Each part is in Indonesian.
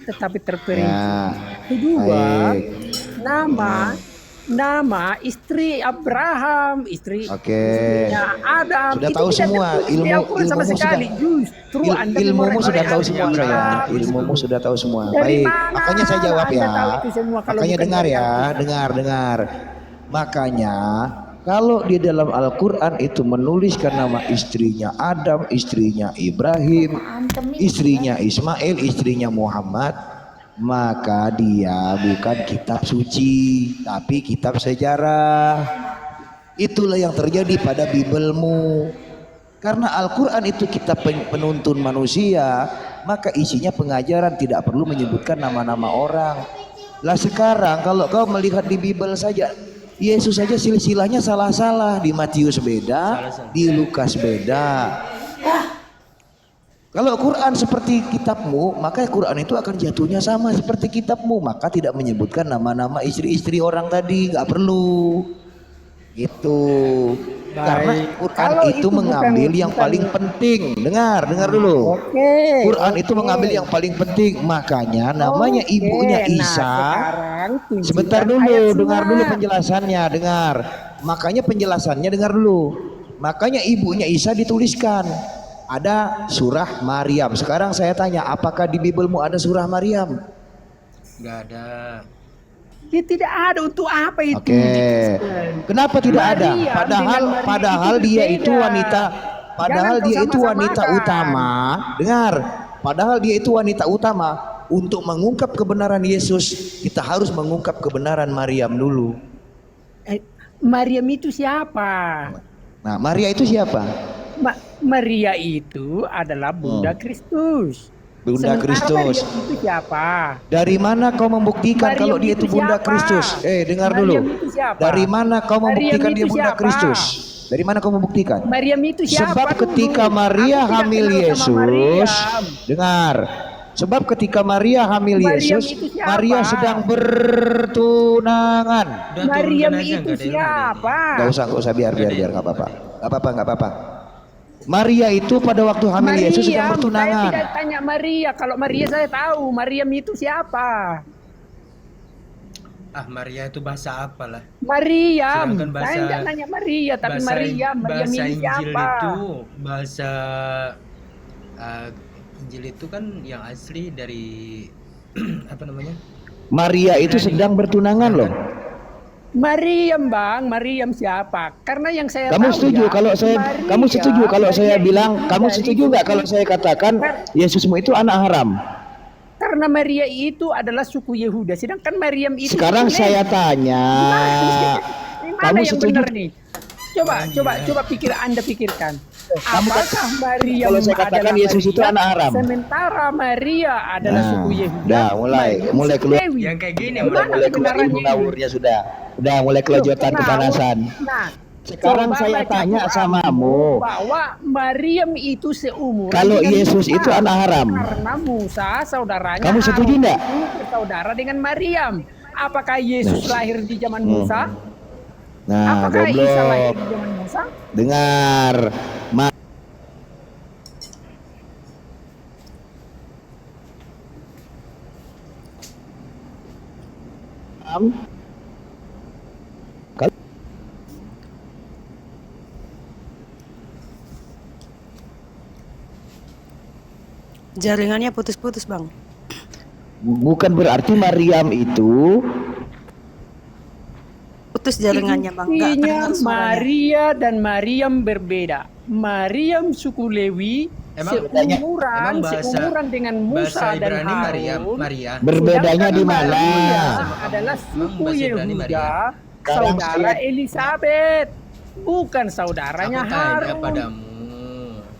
tetapi terperinci. Ya, Kedua, baik. nama istri Abraham, Oke. istrinya Adam Sudah itu tahu tidak semua tertulis di Al-Quran sama ilmumu sudah sekali. Justru Anda ilmumu sudah tahu memorek-morek semua saya. Alkitab. Ilmumu sudah tahu semua. Dari Baik. mana Makanya saya jawab Anda ya. tahu itu semua kalau Makanya bukan dengar dari ya, Alkitab? dengar. Makanya kalau di dalam Al-Quran itu menuliskan nama istrinya Adam, istrinya Ibrahim, istrinya Ismail, istrinya Muhammad, maka dia bukan kitab suci, tapi kitab sejarah. Itulah yang terjadi pada Bibelmu. Karena Al-Quran itu kitab penuntun manusia, maka isinya pengajaran, tidak perlu menyebutkan nama-nama orang. Lah sekarang kalau kau melihat di Bibel saja, Yesus saja silsilahnya salah-salah. Di Matius beda, di Lukas beda. Kalau Quran seperti kitabmu, maka Quran itu akan jatuhnya sama seperti kitabmu. Maka tidak menyebutkan nama-nama istri-istri orang tadi, nggak perlu. Itu karena Quran Kalau itu itu mengambil yang bukan- paling penting. Dengar dulu. Oke. Quran itu oke. mengambil yang paling penting. Makanya namanya Oke, ibunya nah, Isa. sekarang tunjukkan Sebentar dulu, ayat dengar dulu surat. penjelasannya, dengar. Makanya penjelasannya dengar dulu. Makanya ibunya Isa dituliskan. Ada surah Maryam. Sekarang saya tanya, apakah di Bibelmu ada surah Maryam? Nggak ada. Dia tidak ada, untuk apa itu? Oke. Kenapa tidak ada? Maryam Padahal dengan Maria padahal itu dia berbeda. itu wanita, padahal Jangan kau dia itu wanita sama-samakan. utama. Dengar. Padahal dia itu wanita utama. Untuk mengungkap kebenaran Yesus, kita harus mengungkap kebenaran Maryam dulu. Maryam itu siapa? Nah, Maria itu siapa? Maria itu adalah Bunda Kristus. Bunda Sementara Kristus. Maryam itu siapa? Dari mana kau membuktikan Maryam kalau dia itu itu Bunda siapa? Kristus? Dengar Maryam dulu. itu siapa? Dari mana kau Maryam membuktikan dia itu Bunda siapa? Kristus? Dari mana kau membuktikan? Maryam itu siapa? Sebab dulu? ketika Maria Aku tidak hamil kenal sama Yesus, Maryam. dengar. Sebab ketika Maria hamil Maryam Yesus, itu siapa? Maria sedang bertunangan. Udah Maryam turunkan aja, itu nggak ada ilmu siapa? Gak usah biar nggak apa-apa. Maria itu pada waktu hamil Yesus sedang Saya bertunangan. tidak tanya Maria. Kalau Maria saya tahu. Maryam itu siapa? Maria itu bahasa apa lah? Maryam. Sedangkan Saya tidak nanya Maria, tapi Maryam. Maryam bahasa ini Injil siapa? itu bahasa Injil itu kan yang asli dari apa namanya? Maria itu sedang bertunangan loh. Maryam, Bang. Maryam siapa? Karena yang saya Kamu tahu setuju ya, kalau saya Maria- kamu setuju kalau saya Maria bilang itu kamu dari setuju nggak kalau saya katakan Yesusmu itu anak haram? Karena Maria itu adalah suku Yehuda, sedangkan Maryam itu Sekarang suku saya Lewi. tanya, Ini mana kamu yang setuju? benar nih? Coba Anda pikirkan. Kamu Apakah Maryam kalau saya katakan adalah Yesus itu Maria, anak haram? sementara Maria adalah Nah, suku Yehuda? dah, mulai Maryam suku keluar. Lewi. Yang kayak gini Gimana mulai Mulai keluar kebenarannya ilmu ini? ngawurnya sudah mulai kelanjutan Loh, kepanasan. Nah, Sekarang coba saya baca tanya Quran samamu. bahwa Maryam itu seumuran Kalau dengan Yesus Musa. itu anak haram. Karena Musa saudaranya Kamu setuju Harun enggak? itu bersaudara dengan Maryam. Apakah Yesus lahir di zaman Musa? Nah, Apakah Isa lahir goblok. di zaman Musa? Dengar. Jaringannya putus-putus, Bang. Bukan berarti Maryam itu Putus jaringannya, Bang. Nggak Intinya terdengar suaranya. Maria dan Maryam berbeda. Maryam suku Lewi seumuran dengan Musa bahasa dan Ibrani Harun. Maria. berbedanya di mana? Maria adalah suku bahasa Ibrani Yehuda, Sekarang saudara saya- Elizabeth, bukan saudaranya Aku tanya Harun. padamu.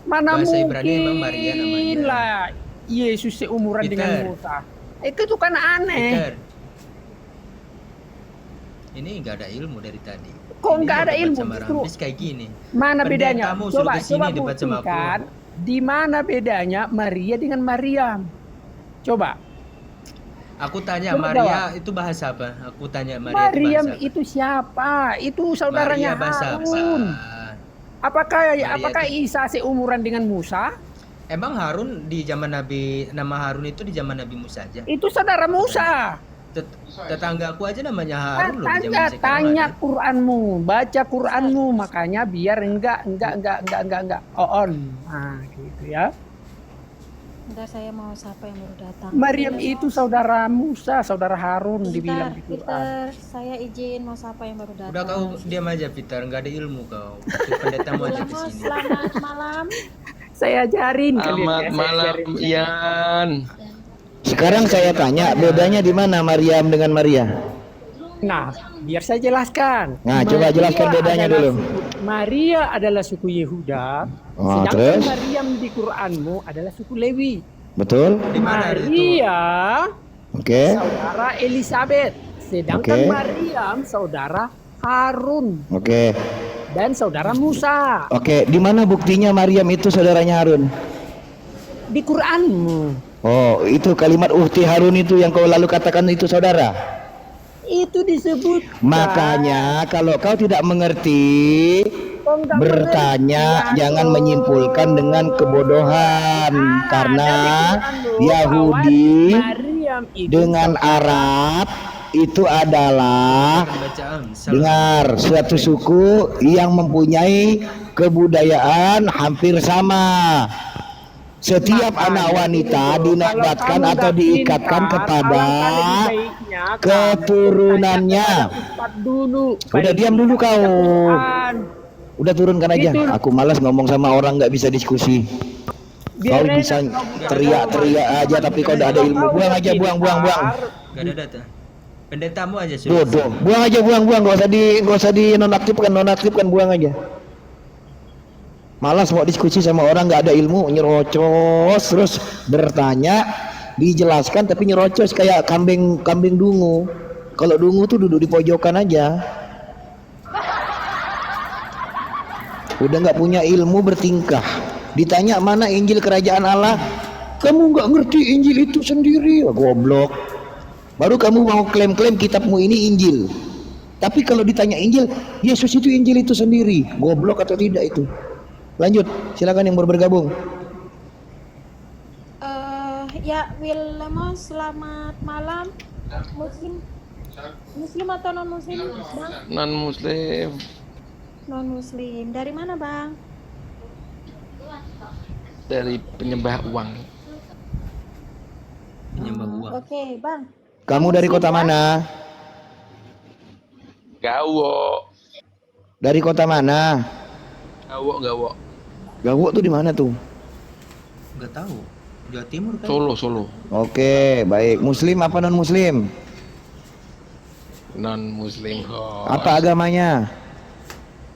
Mana bahasa Ibrani emang Maria mungkin namanya. lah Yesus seumuran Peter. dengan Musa. Itu tuh kan aneh. Peter. Ini nggak ada ilmu dari tadi. Kok Ini nggak ada debat ilmu? sama Justru Rampis kayak gini. mana Pendek bedanya? kamu suruh Coba kesini debat sama aku. buktikan di mana bedanya Maria dengan Maryam. Coba. Aku tanya Coba Maria jawab. itu bahasa apa? Aku tanya Maria Maryam itu bahasa itu siapa? Itu apa? saudaranya Maria bahasa apa? Harun. Apakah Maria Isa seumuran dengan Musa? Emang Harun di zaman Nabi, nama Harun itu di zaman Nabi Musa aja. Itu saudara Musa. Tetanggaku aja namanya Harun loh di zaman sekarang. Tanya ada. Quranmu, baca Quranmu, makanya biar enggak on. Nah, gitu ya. Bentar, saya mau siapa yang baru datang. Maryam itu saudara Musa, saudara Harun dibilang di Quran. Peter, saya izin mau siapa yang baru datang. Udah kau diam aja Peter, nggak ada ilmu kau. Itu pendetamu aja ke Lemos, sini. selamat malam. Saya ajarin kalian Selamat ya, saya malam, ajarin. Ian. Sekarang saya tanya, bedanya di mana Maryam dengan Maria? Nah, biar saya jelaskan. Nah, coba jelaskan bedanya dulu. Maria adalah suku Yehuda, Oh, sedangkan terus? Maryam di Quranmu adalah suku Lewi. Betul? Di mana itu? Maria Oke. saudara Elizabeth, sedangkan Oke. Maryam saudara Harun Oke. dan saudara Musa. Oke, di mana buktinya Maryam itu saudaranya Harun? Di Quranmu Oh, itu kalimat uhti Harun itu yang kau lalu katakan itu saudara. itu disebut. Makanya kalau kau tidak mengerti, bertanya, jangan menyimpulkan dengan kebodohan, karena Yahudi Maryam itu dengan Arab itu adalah Bacaan. dengar suatu suku yang mempunyai kebudayaan hampir sama. Setiap anak wanita dinobatkan atau diikatkan kepada keturunannya. Udah diam dulu kau. Udah turunkan aja. Aku malas ngomong sama orang nggak bisa diskusi. Kau bisa teriak-teriak aja tapi kau udah ada ilmu. Buang aja, buang. Gak ada data. Pendetamu aja sudah. Bodoh. Buang aja, buang. Nggak usah di nonaktifkan, buang aja. Malas mau diskusi sama orang nggak ada ilmu, nyerocos terus bertanya, dijelaskan tapi nyerocos kayak kambing dungu. Kalau dungu tuh duduk di pojokan aja. Udah nggak punya ilmu bertingkah. Ditanya mana Injil kerajaan Allah, kamu nggak ngerti Injil itu sendiri, goblok. Baru kamu mau klaim-klaim kitabmu ini Injil. Tapi kalau ditanya Injil, Yesus itu Injil itu sendiri, goblok atau tidak itu? Lanjut, silakan yang baru bergabung. Ya, Lemos, selamat malam. Muslim atau non Muslim, Bang? Non Muslim. Non Muslim. Dari mana, Bang? Dari penyembah uang. Penyembah uang. Oke, Bang. Kamu dari kota mana? Gawo. Dari kota mana? Gawo. Gawo tuh di mana tuh? Nggak tahu. Jawa Timur kan? Solo. Oke, baik. Muslim apa non Muslim? Non Muslim. Apa agamanya?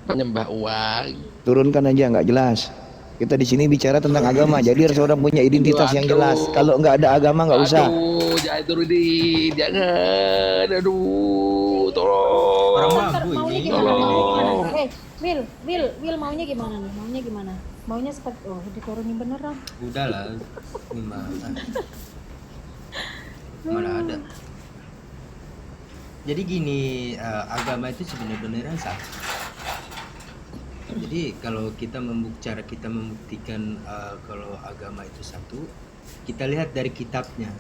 Penyembah uang. Turunkan aja, nggak jelas. Kita di sini bicara tentang agama, jadi harus orang punya identitas yang jelas. Kalau nggak ada agama nggak usah. Aduh, jangan turunin, jangan. Aduh, tolong. Orang Bentar, babu maunya ini. gimana? Maunya Tolong. gimana? Will, maunya gimana nih? Maunya gimana? Maunya seperti diturunin beneran. Udahlah. Gimana? Mana ada. Jadi gini, agama itu sebenarnya satu. Jadi kalau kita membuktikan kalau agama itu satu, kita lihat dari kitabnya.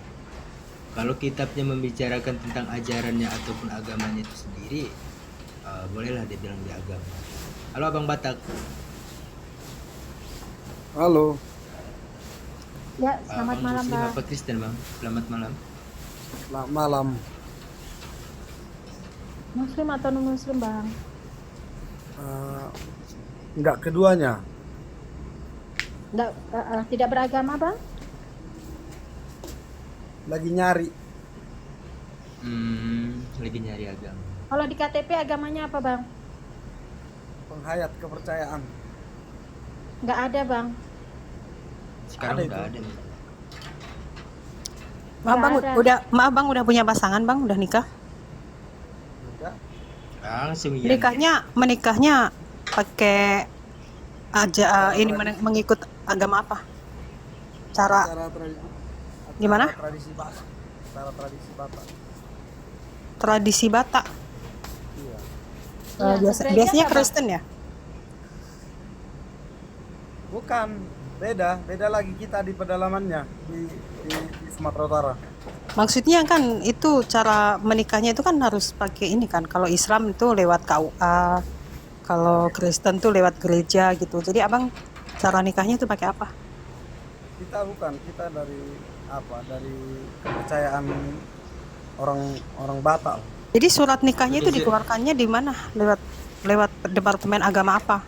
Kalau kitabnya membicarakan tentang ajarannya ataupun agamanya itu sendiri, bolehlah dia bilang dia agama. Halo Abang Batak. Halo, Ya, selamat Bang malam, Muslim Bang. apa Kristen Bang? Selamat malam. selamat malam. Muslim atau non Muslim, Bang? Enggak keduanya. Tidak beragama, Bang? Lagi nyari. Lagi nyari agama. Kalau di KTP agamanya apa, Bang? Penghayat kepercayaan. Nggak ada, Bang. Sekarang Ada udah itu. ada. Maaf bang, udah punya pasangan bang, udah nikah? Enggak. Langsung ya. Menikahnya pakai aja ini mengikut agama apa? Cara Cara tradisi. Gimana? Tradisi Batak. Cara tradisi Batak. tradisi Batak. Iya. Ya, gereja Biasanya apa, Bang? Kristen ya? Bukan beda lagi kita di pedalamannya di Sumatera Utara. Maksudnya kan itu cara menikahnya itu kan harus pakai ini kan. Kalau Islam itu lewat KUA, kalau Kristen tuh lewat gereja gitu. Jadi abang cara nikahnya itu pakai apa? Kita dari dari kepercayaan orang Batak. Jadi surat nikahnya itu dikeluarkannya di mana? Lewat departemen agama apa?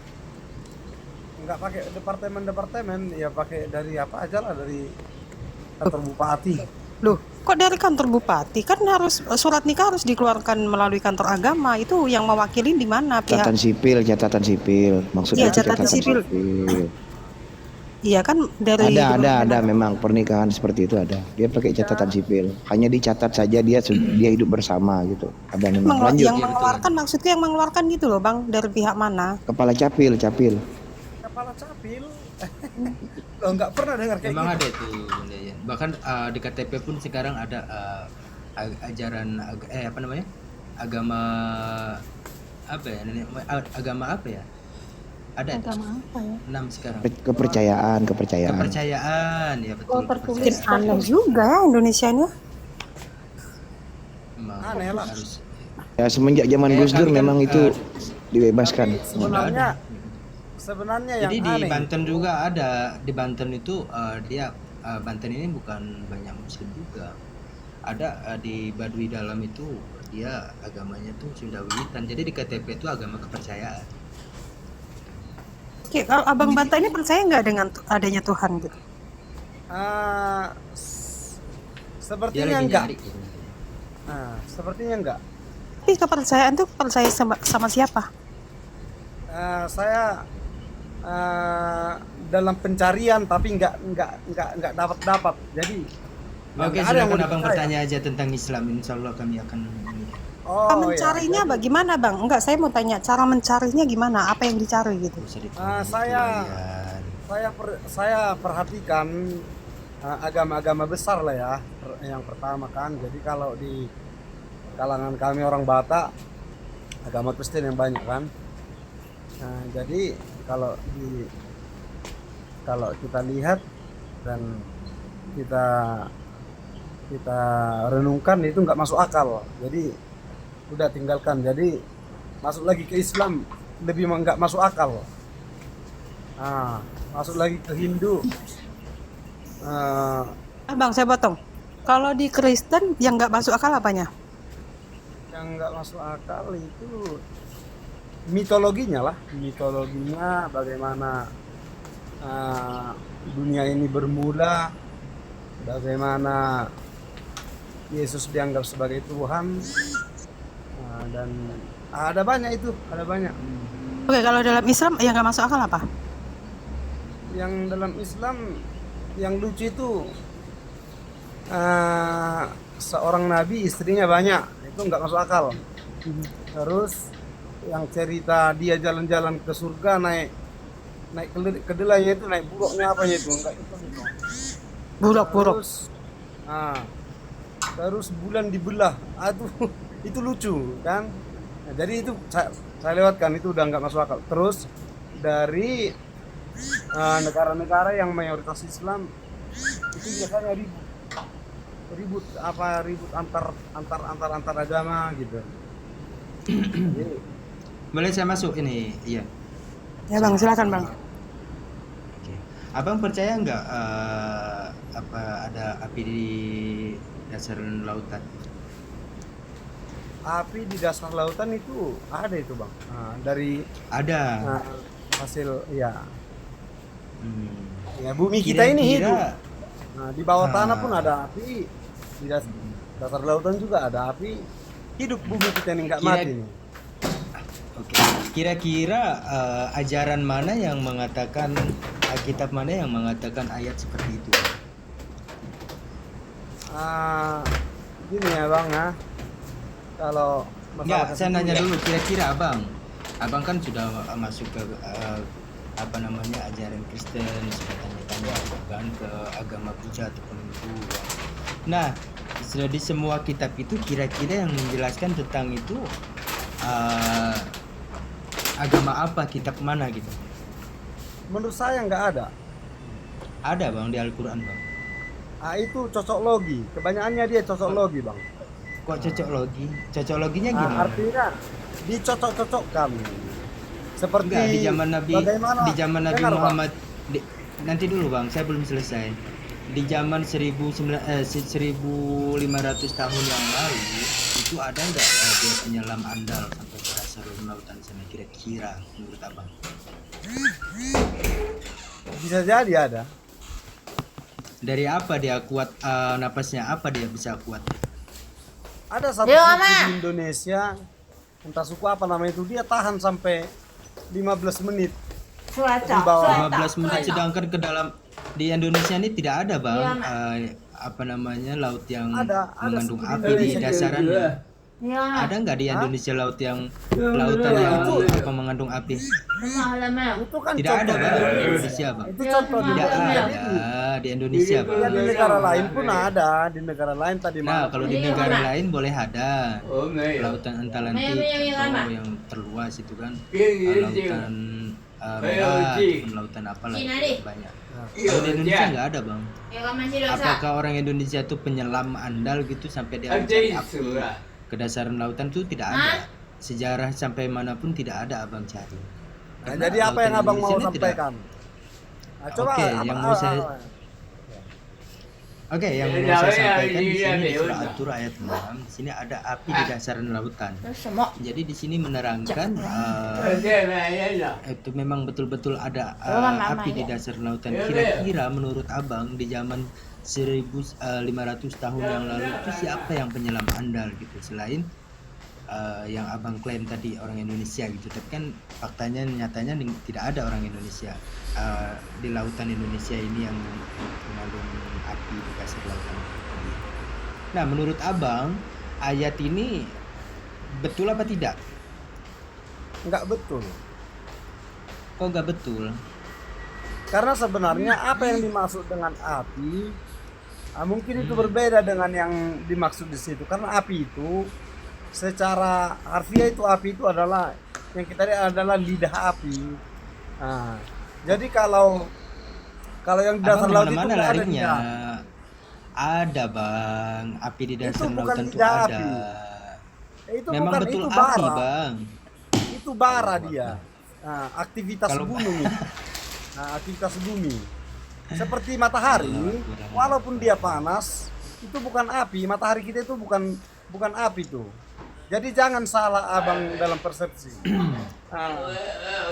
Nggak pakai departemen, ya pakai dari apa aja lah, dari kantor bupati. Loh, kok dari kantor bupati? Kan harus surat nikah harus dikeluarkan melalui kantor agama. Itu yang mewakili di mana pihak? Catatan sipil. Maksudnya Iya, catatan sipil. Iya kan dari Ada memang pernikahan seperti itu ada. Dia pakai catatan sipil. Hanya dicatat saja dia hidup bersama gitu. Ada memang. Lanjut. yang mengeluarkan, maksudnya yang mengeluarkan gitu loh bang, dari pihak mana? Kepala capil. Kepala capil. Lo nggak pernah dengar kayak Memang gitu? ada itu Bunda Yan. Bahkan di KTP pun sekarang ada ajaran agama apa ya? Agama apa ya? Ada Agama apa ya? 6 sekarang. Kepercayaan. Kepercayaan ya betul. Tertulis Aneh juga ya Indonesia ini. Memang Aneh lah. harus. Ya semenjak zaman Gus Dur memang itu dibebaskan. Sebenarnya yang Jadi di aneh. Banten juga ada. Di Banten itu Banten ini bukan banyak muslim juga. Ada di Baduy Dalam itu dia agamanya tuh Sunda Wiwitan. Jadi di KTP itu agama kepercayaan. Oke, kalau abang Banta ini percaya nggak dengan adanya Tuhan gitu? Dia Sepertinya lagi enggak. nyari gitu. Sepertinya enggak. Tapi kepercayaan tuh percaya sama siapa? Saya dalam pencarian tapi enggak dapat. Jadi Oke, nggak ada yang mau silakan abang dipercaya. bertanya aja tentang Islam. Insya Allah kami akan Cara Oh, mencarinya iya. bagaimana bang? Enggak, saya mau tanya cara mencarinya gimana? Apa yang dicari gitu? bisa Saya perhatikan agama-agama besar lah ya. Yang pertama kan, jadi kalau di kalangan kami orang Batak, agama Kristen yang banyak kan. Jadi kalau kita lihat dan kita renungkan itu nggak masuk akal. Jadi udah tinggalkan. Jadi masuk lagi ke Islam lebih nggak masuk akal. Masuk lagi ke Hindu. Bang, saya potong. Kalau di Kristen yang nggak masuk akal apanya? Yang nggak masuk akal itu mitologinya bagaimana dunia ini bermula, bagaimana Yesus dianggap sebagai Tuhan, dan ada banyak. Oke, kalau dalam Islam yang nggak masuk akal apa? Yang dalam Islam yang lucu itu seorang nabi istrinya banyak, itu nggak masuk akal. Terus yang cerita dia jalan-jalan ke surga naik kedelainya itu naik buruknya apanya itu enggak itu. Buruk. Terus bulan dibelah, aduh itu lucu kan. Nah, jadi itu saya lewatkan, itu udah nggak masuk akal. Terus dari negara-negara yang mayoritas Islam itu biasanya ribut antar agama gitu. Jadi, boleh saya masuk ini? Iya. Ya bang, silakan bang. Oke. Abang percaya nggak ada api di dasar lautan? api di dasar lautan itu ada itu bang. Dari Ada. hasil ya Hmm. bumi kita ini hidup. Kira-kira Di bawah tanah pun ada api, di dasar lautan juga ada api. Hidup bumi kita ini nggak Kira- mati nih. Oke. Kira-kira ajaran mana yang mengatakan kitab mana yang mengatakan ayat seperti itu? Gini ya bang ya, kalau Enggak, masalah saya nanya kesuburan- dulu kira-kira abang kan sudah masuk ke ajaran Kristen, sudah tanya-tanya kan ke agama Buddha ataupun Hindu. Ya. Nah, sudah di semua kitab itu kira-kira yang menjelaskan tentang itu agama apa, kitab mana gitu? menurut saya nggak ada. Ada bang di Al-Quran bang. Ah, itu cocok logi. Kebanyakannya dia cocok logi, Bang. Kok cocok logi? Cocok loginya gimana? Artinya dicocok-cocokkan. Seperti Enggak, di zaman Nabi bagaimana? di zaman Nabi Dengar, Bang. Muhammad nanti dulu bang, saya belum selesai. Di zaman 1500 tahun yang lalu itu ada nggak dia penyelam andal sampai ke dasar lautan sana kira-kira menurut abang? Bisa jadi ada. Dari apa dia kuat napasnya, apa dia bisa kuat? Ada satu suku di Indonesia, entah suku apa namanya itu, dia tahan sampai 15 menit di bawah. 15 menit, sedangkan ke dalam di Indonesia ini tidak ada bang apa namanya laut yang Ada mengandung suku di api di Indonesia. dasarannya. Ada nggak di Indonesia laut yang lautan yang apa mengandung api? Itu kan Tidak ada contoh bang di di Indonesia bang. Itu contoh di Tidak Indonesia. ada di Indonesia Ya, bang. di negara lain pun ada, di negara lain tadi Nah malam. kalau di negara lain boleh ada lautan Atlantik atau yang terluas itu kan lautan merah, lautan apa lah banyak. Kalau di Indonesia nggak ada bang. Apakah orang Indonesia itu penyelam andal gitu sampai dia mencari api ke dasaran lautan itu tidak ada. Sejarah sampai manapun tidak ada abang cari. Nah, Karena jadi apa lautan yang abang Indonesia mau ini tidak- sampaikan? Nah, coba Oke, yang mau saya- Oke, yang mau saya sampaikan di sini di surah At-Tur ayat 6, di sini ada api di dasaran lautan. Jadi di sini menerangkan itu memang betul-betul ada api di dasar lautan. Kira-kira menurut abang di zaman 1500 tahun yang lalu itu siapa yang penyelam andal gitu selain yang abang klaim tadi orang Indonesia gitu, tapi kan faktanya nyatanya tidak ada orang Indonesia di lautan Indonesia ini yang mengandung api di dasar lautan. Nah menurut abang ayat ini betul apa tidak? Enggak betul. Kok nggak betul? Karena sebenarnya apa yang dimaksud dengan api mungkin itu berbeda dengan yang dimaksud di situ. Karena api itu secara harfiah itu api itu adalah yang kita lihat adalah lidah api. Nah, jadi kalau yang di dasar Abang laut itu kemana-mana nggak ada larinya? lidah. Ada bang, api di dasar bukan lautan itu lidah ada. api. Itu Memang bukan, betul itu api bara. bang. Itu bara dia. Nah, aktivitas Kalau- gunung itu. Nah, aktivitas bumi. Seperti matahari, walaupun dia panas, itu bukan api. Matahari kita itu bukan api tuh. Jadi jangan salah abang dalam persepsi. Nah,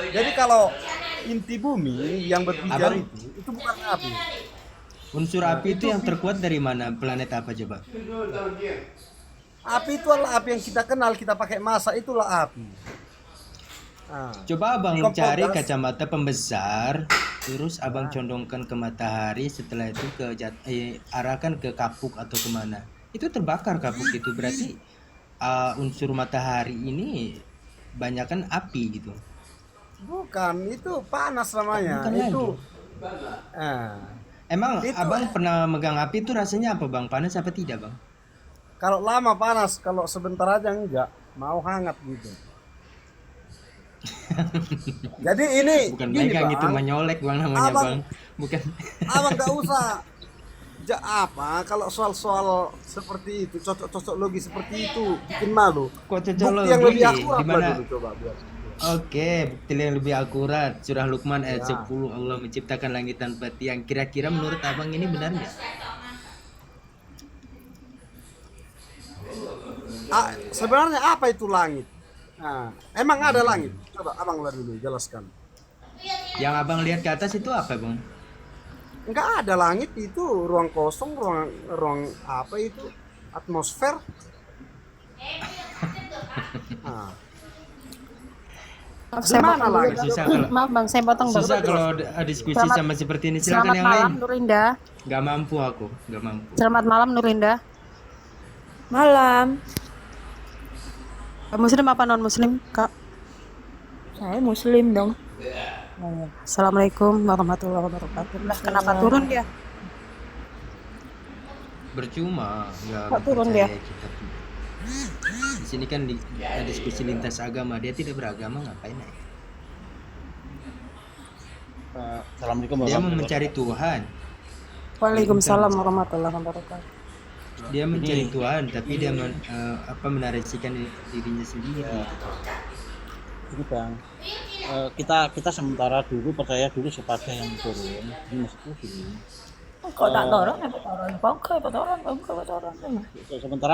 jadi kalau inti bumi yang berpijar Abang- itu bukan api. Unsur api itu yang terkuat dari mana? Planet apa coba? Api itu adalah api yang kita kenal, kita pakai masak, itulah api. Nah, Coba abang Kompor cari gas. kacamata pembesar, terus abang condongkan ke matahari, setelah itu arahkan ke kapuk atau kemana? Itu terbakar kapuk itu berarti unsur matahari ini banyakkan api gitu. bukan, itu panas namanya. Bukan Itu Emang Itu- abang pernah megang api itu rasanya apa bang? Panas apa tidak bang? kalau lama panas, kalau sebentar aja enggak, mau hangat gitu. Jadi ini Bukan gini, megang Bang. itu menyolek bang namanya Abang- bang. Bukan. Abang nggak usah apa kalau soal-soal seperti itu, cocok-cocok logis seperti itu bikin malu. Kok cocok Bukti yang lebih logi? akurat Gimana? lah dulu coba biar. Oke, bukti yang lebih akurat. Surah Luqman ayat Ya. 10, Allah menciptakan langit dan bumi. Yang kira-kira menurut abang ini benar nggak? Sebenarnya apa itu langit? Nah, emang ada langit? Coba abang lihat dulu, jelaskan. Yang abang lihat ke atas itu apa bang? Enggak ada langit, itu ruang kosong, ruang apa itu? Atmosfer. Nah, Saya Gimana potong lah? dulu. Susah kalau Maaf bang, saya potong bang. susah kalau diskusi Selamat- sama seperti ini. Selamat Silakan yang lain. malam Nurinda. Gak mampu aku, gak mampu. Selamat malam Nurinda. Malam, Muslim apa non muslim kak? saya muslim dong. Assalamualaikum warahmatullahi wabarakatuh. Lah kenapa turun dia? Percuma, nggak Kok turun percaya dia? kita. Di sini kan diskusi lintas agama, dia tidak beragama ngapain ya? Assalamualaikum Dia mau warahmatullahi mencari Tuhan. Waalaikumsalam warahmatullahi wabarakatuh. Dia mencari Tuhan, tapi dia menarasikan dirinya sendiri. Ini bang, kita sementara dulu percaya dulu kepada yang turun. Ini maksudku gini. Kok tak dorong, bongkar, dorong.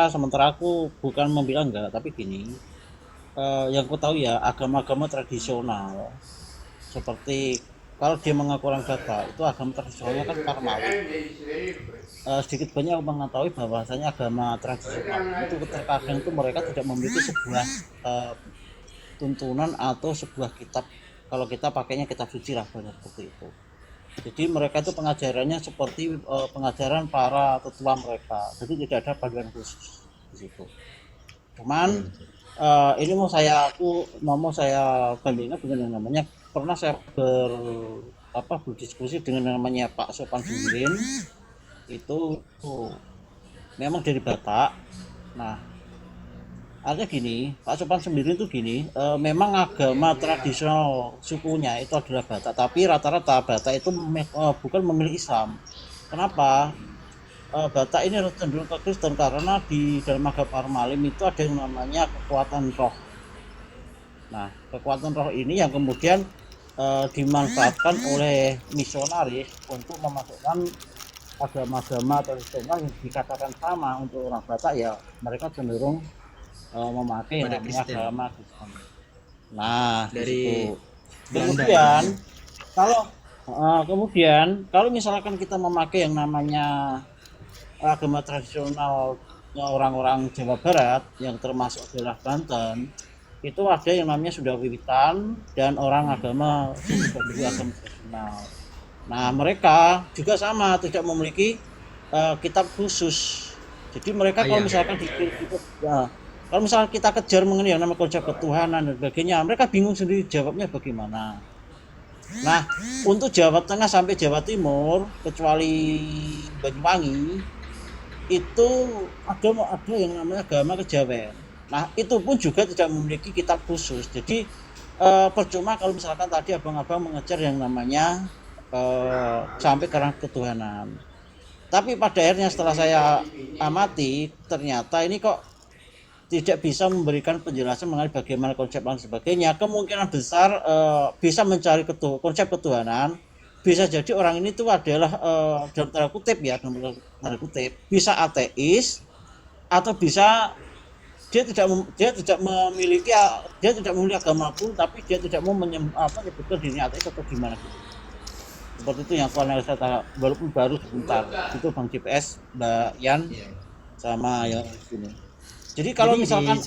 Sementara aku bukan membilang enggak, tapi gini. Yang aku tahu ya agama-agama tradisional seperti kalau dia mengaku orang Batak itu agama tradisionalnya kan Parmawi. Sedikit banyak aku mengetahui bahwasanya agama tradisional itu terkadang itu mereka tidak memiliki sebuah tuntunan atau sebuah kitab. Kalau kita pakainya kitab suci lah seperti itu. Jadi mereka itu pengajarannya seperti pengajaran para tetua mereka. Jadi tidak ada panduan khusus di situ. Cuman ini mau saya bandingkan dengan yang namanya pernah saya berdiskusi dengan yang namanya Pak Sopan Sumirin itu memang dari Batak. Nah, artinya gini, Pak Sopan Sumirin itu gini, memang agama tradisional sukunya itu adalah Batak, tapi rata-rata Batak itu bukan memilih Islam. Kenapa? Batak ini cenderung ke Kristen karena di dalam agama Parmalim itu ada yang namanya kekuatan roh. Nah, kekuatan roh ini yang kemudian dimanfaatkan oleh misionaris untuk memasukkan agama-agama tradisional yang dikatakan sama untuk orang Batak, ya mereka cenderung memakai yang namanya agama Kristen. Nah, dari kemudian kalau misalkan kita memakai yang namanya agama tradisional orang-orang Jawa Barat yang termasuk adalah Banten, itu ada yang namanya Sunda Wiwitan dan orang agama agama tradisional. Nah, mereka juga sama tidak memiliki kitab khusus. Jadi mereka kalau misalkan kalau misalkan kita kejar mengenai yang namanya konsep ketuhanan dan sebagainya, mereka bingung sendiri jawabnya bagaimana. Nah, untuk Jawa Tengah sampai Jawa Timur kecuali Banyuwangi itu ada yang namanya agama Kejawen. Nah, itu pun juga tidak memiliki kitab khusus. Jadi percuma kalau misalkan tadi abang-abang mengejar yang namanya sampai ke ranah ketuhanan. Tapi pada akhirnya setelah saya amati, ternyata ini kok tidak bisa memberikan penjelasan mengenai bagaimana konsep dan sebagainya. Kemungkinan besar bisa mencari konsep ketuhanan. Bisa jadi orang ini tuh adalah dalam tanda kutip bisa ateis atau bisa dia tidak memiliki agama pun, tapi dia tidak mau menyebutkan dirinya ateis atau gimana gitu. Seperti itu yang aku analisa walaupun baru sebentar. Itu Bang GPS, Mbak Yan sama yang sini. Jadi kalau misalkan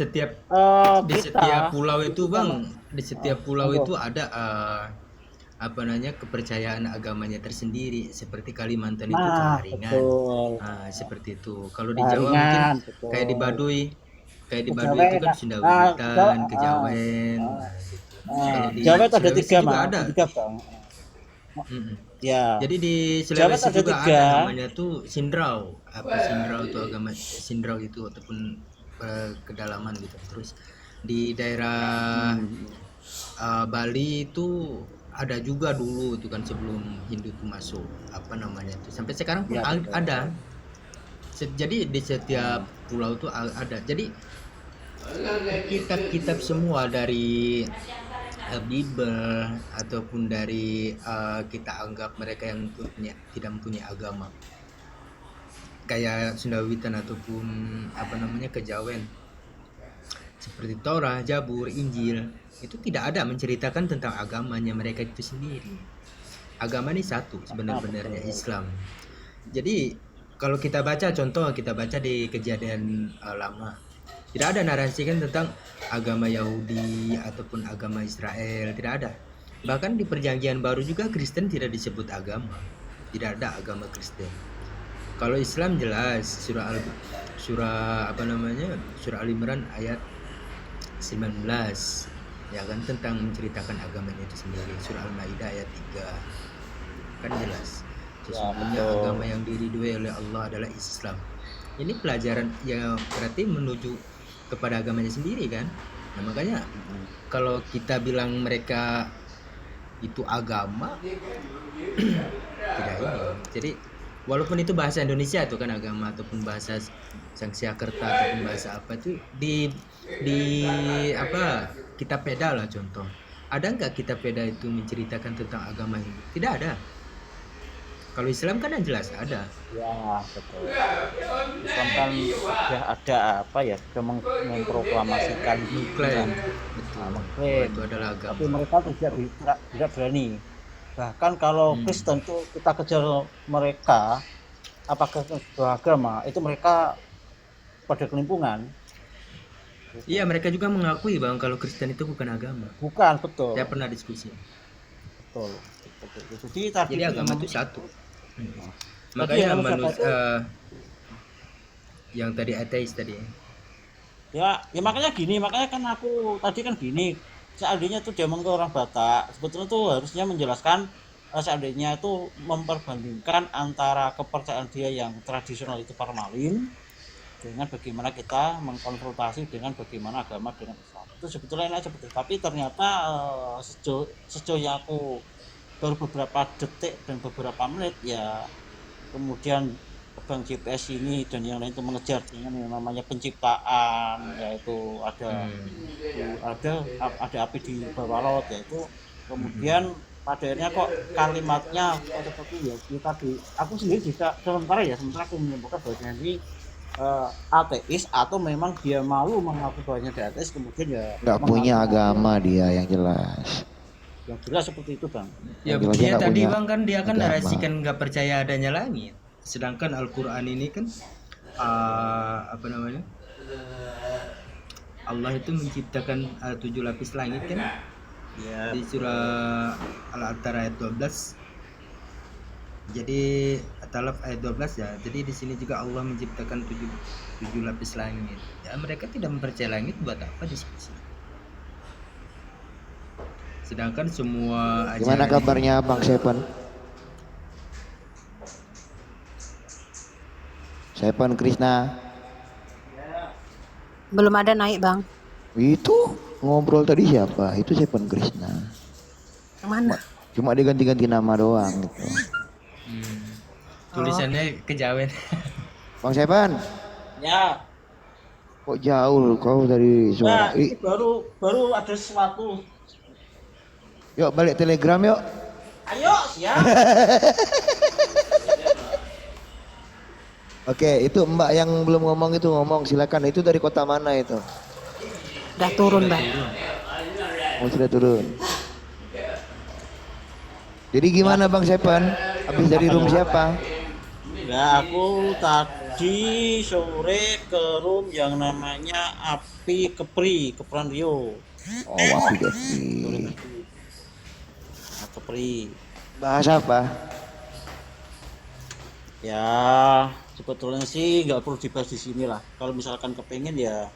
di setiap pulau itu Bang, di setiap pulau itu ada kepercayaan agamanya tersendiri. Seperti Kalimantan itu Kelaringan. Seperti itu. Kalau di Jawa mungkin kayak di Baduy itu kan Sunda Wiwitan, Kejawen. Jawa ada tiga Bang. Ya. Jadi di Sulawesi juga ada namanya tuh Sindrau. Sindrau itu agama Sindrau itu ataupun kedalaman gitu. Terus di daerah Bali itu ada juga dulu itu kan sebelum Hindu itu masuk sampai sekarang pun ada. Jadi di setiap pulau itu ada. Jadi kitab-kitab semua dari Bible ataupun dari kita anggap mereka yang tidak mempunyai agama kayak Sunda Wiwitan ataupun Kejawen seperti Torah, Jabur, Injil itu tidak ada menceritakan tentang agamanya mereka itu sendiri. Agama ini satu sebenarnya Islam. Jadi kalau kita baca di Kejadian Lama, tidak ada narasikan tentang agama Yahudi ataupun agama Israel, tidak ada. Bahkan di Perjanjian Baru juga Kristen tidak disebut agama, tidak ada agama Kristen. Kalau Islam jelas surah Al Imran ayat 19 ya kan tentang menceritakan agamanya itu sendiri. Surah Al-Maidah ayat 3 kan jelas sesungguhnya agama yang diridhoi oleh Allah adalah Islam. Ini pelajaran yang berarti menuju kepada agamanya sendiri kan. Nah makanya kalau kita bilang mereka itu agama tidak ini. Jadi walaupun itu bahasa Indonesia itu kan agama ataupun bahasa Sangsyakerta ataupun bahasa apa itu di apa kitab Veda lah contoh. Ada nggak kitab Veda itu menceritakan tentang agama ini? Tidak ada. Kalau Islam kan yang jelas ada. Ya betul. Islam kan sudah ada apa ya, sudah memproklamasikan Mengklaim. Betul. mengklaim. Itu adalah agama. Tapi mereka tidak berani. Bahkan kalau Kristen itu kita kejar mereka, apakah itu agama, itu mereka pada kelimpungan. Iya, mereka juga mengakui Bang kalau Kristen itu bukan agama. Bukan, betul. Saya pernah diskusi. Betul. Jadi agama itu satu. Tadi Makanya yang manusia yang tadi ateis tadi. ya makanya kan aku tadi kan gini, seandainya tuh dia ke orang Batak, sebetulnya tuh harusnya menjelaskan seandainya itu memperbandingkan antara kepercayaan dia yang tradisional itu formalin dengan bagaimana kita mengkonfrontasi dengan bagaimana agama dengan Islam. Itu sebetulnya enak seperti itu. Tapi ternyata sejauh yang aku baru beberapa detik dan beberapa menit ya, kemudian Bang GPS ini dan yang lain itu mengejar dengan yang namanya penciptaan, yaitu ada api di bawah laut, yaitu kemudian pada akhirnya kok kalimatnya seperti ya kita aku sendiri juga sementara aku menyebutkan bahwa ini ateis atau memang dia malu mengaku bahwa dia ateis, kemudian ya nggak punya agama dia yang jelas. yang jelas seperti itu Bang. Ya Yang jelas buktinya nggak tadi punya Bang kan dia kan agama. narasikan nggak percaya adanya langit. Sedangkan Al-Quran ini kan apa namanya, Allah itu menciptakan 7 lapis langit kan Ya, di surah Al-Attar ayat 12. Jadi At-Talaf ayat 12 ya. Jadi di sini juga Allah menciptakan 7 lapis langit. Ya mereka tidak mempercayai langit, buat apa diskusi? Sedangkan semua Gimana ajaran kabarnya Bang Seven? Seven Krishna. Belum ada naik Bang. Itu ngobrol tadi siapa? Itu Seven Krishna. Yang mana? Cuma dia ganti-ganti nama doang gitu. tulisannya kejawen. Bang Seven, ya. kok jauh kau dari Nah, suara? ini baru ada sesuatu. Yuk balik Telegram yuk. Ayo, siap. Oke, itu Mbak yang belum ngomong itu ngomong, silakan. Itu dari kota mana itu? Udah turun Bang. Oh, sudah turun. Jadi gimana Bang Seven? Habis dari room siapa? Ya, aku tadi sore ke room yang namanya Api Kepran Rio. Oh, Wapi Devi. Kepri. Bahas apa? Ya, sebetulnya sih nggak perlu dibahas di sini lah. Kalau misalkan kepengen ya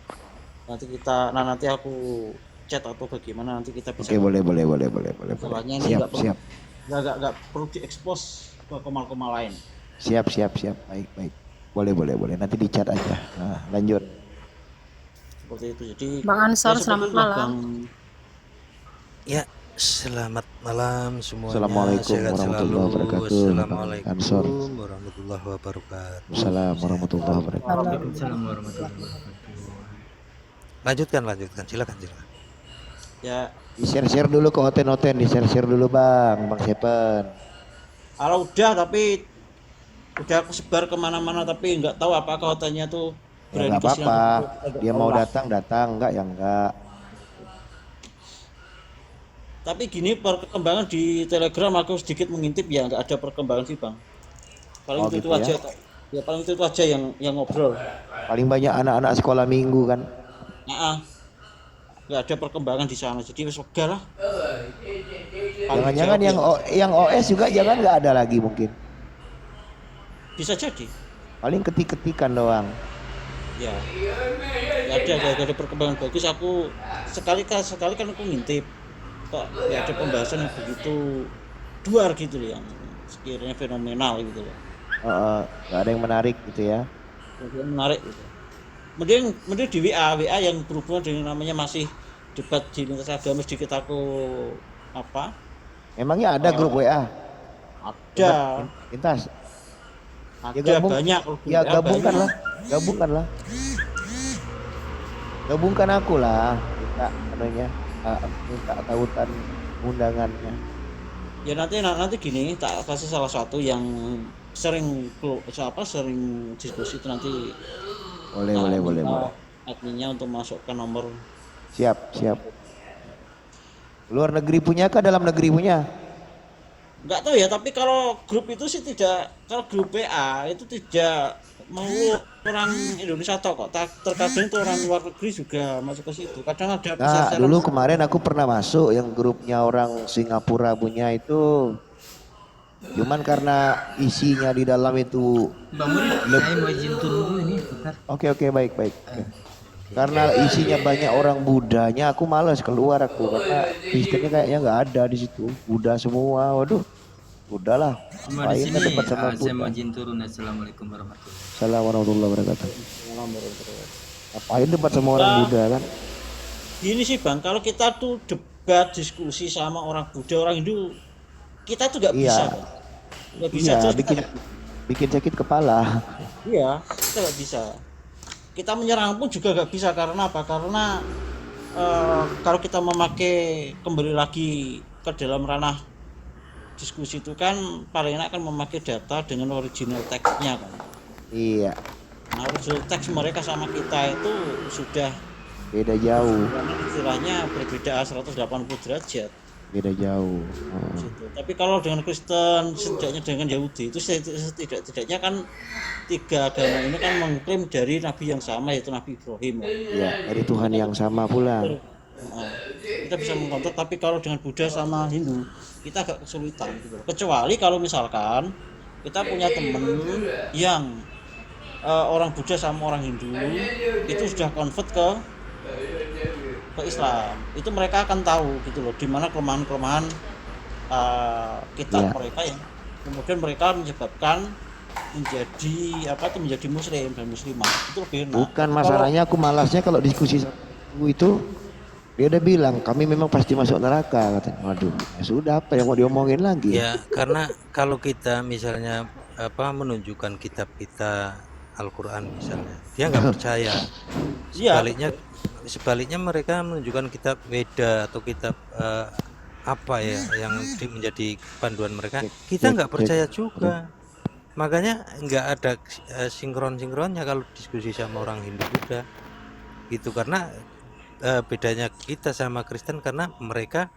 nanti aku chat atau bagaimana nanti kita bisa. Oke, boleh. Soalnya ini Siap, siap. nggak perlu diekspos ke kemal-kemal lain. Siap. Baik. Boleh. Nanti di chat aja. Nah, lanjut. Seperti itu. Jadi Bang Ansor, ya, selamat seperti itulah, malam. Ya, selamat malam semuanya. Assalamualaikum Sehat warahmatullahi selalu. wabarakatuh. Ansor. Assalamualaikum warahmatullahi wabarakatuh. Assalamualaikum warahmatullahi wabarakatuh. Waalaikumsalam warahmatullahi wabarakatuh. Lanjutkan. Silakan. Ya, Di share dulu ke hoten, di share dulu Bang Seven. kalau udah kesebar kemana-mana tapi nggak tahu apakah hotelnya tuh Ya berani nggak ke sini apa-apa. atau Dia mau Allah. datang, enggak ya enggak. Tapi gini, perkembangan di Telegram aku sedikit mengintip ya, nggak ada perkembangan sih Bang. Paling Oh, itu gitu ya? aja. Ya paling itu aja yang ngobrol. Paling banyak anak-anak sekolah minggu kan. Nah, nggak ada perkembangan di sana. Jadi wes wegah lah. Paling Jangan-jangan jawab yang OS juga jangan nggak ada lagi mungkin. bisa jadi. Paling ketik-ketikan doang. Ya. Nggak ada perkembangan bagus. Aku sekali kan aku ngintip. Kok nggak ada pembahasan yang begitu luar gitu loh, yang sekiranya fenomenal gitu loh. Nggak ada yang menarik gitu ya. Yang menarik gitu. Mending di WA yang berhubungan dengan namanya masih debat di lintas agama sedikit aku Emangnya ada grup WA? ada. Lintas. Ya Ada banyak kalau ya banyak. gabungkanlah. Gabungkan aku lah, minta adanya, minta tautan undangannya. Ya nanti gini, tak kasih salah satu yang sering sering diskusi itu nanti. Boleh. Adminnya untuk masukkan nomor. Siap. Luar negeri punya kah, dalam negeri punya? Nggak tahu ya, tapi kalau grup itu sih tidak, kalau grup PA itu tidak mau orang Indonesia atau kok. Terkadang itu orang luar negeri juga masuk ke situ. Kadang ada Nah, dulu kemarin aku pernah masuk yang grupnya orang Singapura punya itu. Cuman karena isinya di dalam itu Bang Muri, saya mau izin turun dulu ini bentar. Oke, baik. Karena isinya banyak orang Budanya, aku malas keluar karena Kristennya kayaknya nggak ada di situ. Buddha semua, waduh. Udahlah. Cuma di sini debat sama saya mau Buddha. izin turun. Assalamualaikum warahmatullahi wabarakatuh. Assalamualaikum warahmatullahi wabarakatuh. Ngapain debat sama orang Buddha kan? Gini sih Bang, kalau kita tuh debat diskusi sama orang Buddha, orang Hindu, kita tuh nggak bisa, Bang. Nggak bisa. Iya, Terus bikin sakit kepala. iya, kita nggak bisa. Kita menyerang pun juga nggak bisa, karena apa? Karena kalau kita memakai, kembali lagi ke dalam ranah diskusi itu kan paling enak kan memakai data dengan original text-nya kan. Iya, Nah, original text mereka sama kita itu sudah beda jauh. istilahnya berbeda 180 derajat. Beda jauh. Gitu. Tapi kalau dengan Kristen, setidaknya dengan Yahudi itu setidaknya kan tiga agama ini kan mengklaim dari Nabi yang sama, yaitu Nabi Ibrahim. Ya, dari Tuhan yang sama pula. Nah, kita bisa mengkontak. Tapi kalau dengan Buddha sama Hindu kita agak kesulitan gitu. Kecuali kalau misalkan kita punya temen yang orang Buddha sama orang Hindu itu sudah convert ke Islam, itu mereka akan tahu gitu loh di mana kelemahan-kelemahan kitab mereka yang kemudian mereka menyebabkan menjadi muslim dan muslimah. Itu lebih enak. Bukan masalahnya, aku malasnya kalau diskusi sama itu dia udah bilang kami memang pasti masuk neraka katanya. Waduh, ya sudah, apa yang mau diomongin lagi? Ya, karena kalau kita misalnya menunjukkan kitab kita Al-Quran misalnya, dia nggak percaya. Sebaliknya mereka menunjukkan kitab Weda atau kitab yang menjadi panduan mereka, kita nggak percaya juga. Makanya nggak ada sinkronnya kalau diskusi sama orang Hindu Buddha gitu, karena bedanya kita sama Kristen karena mereka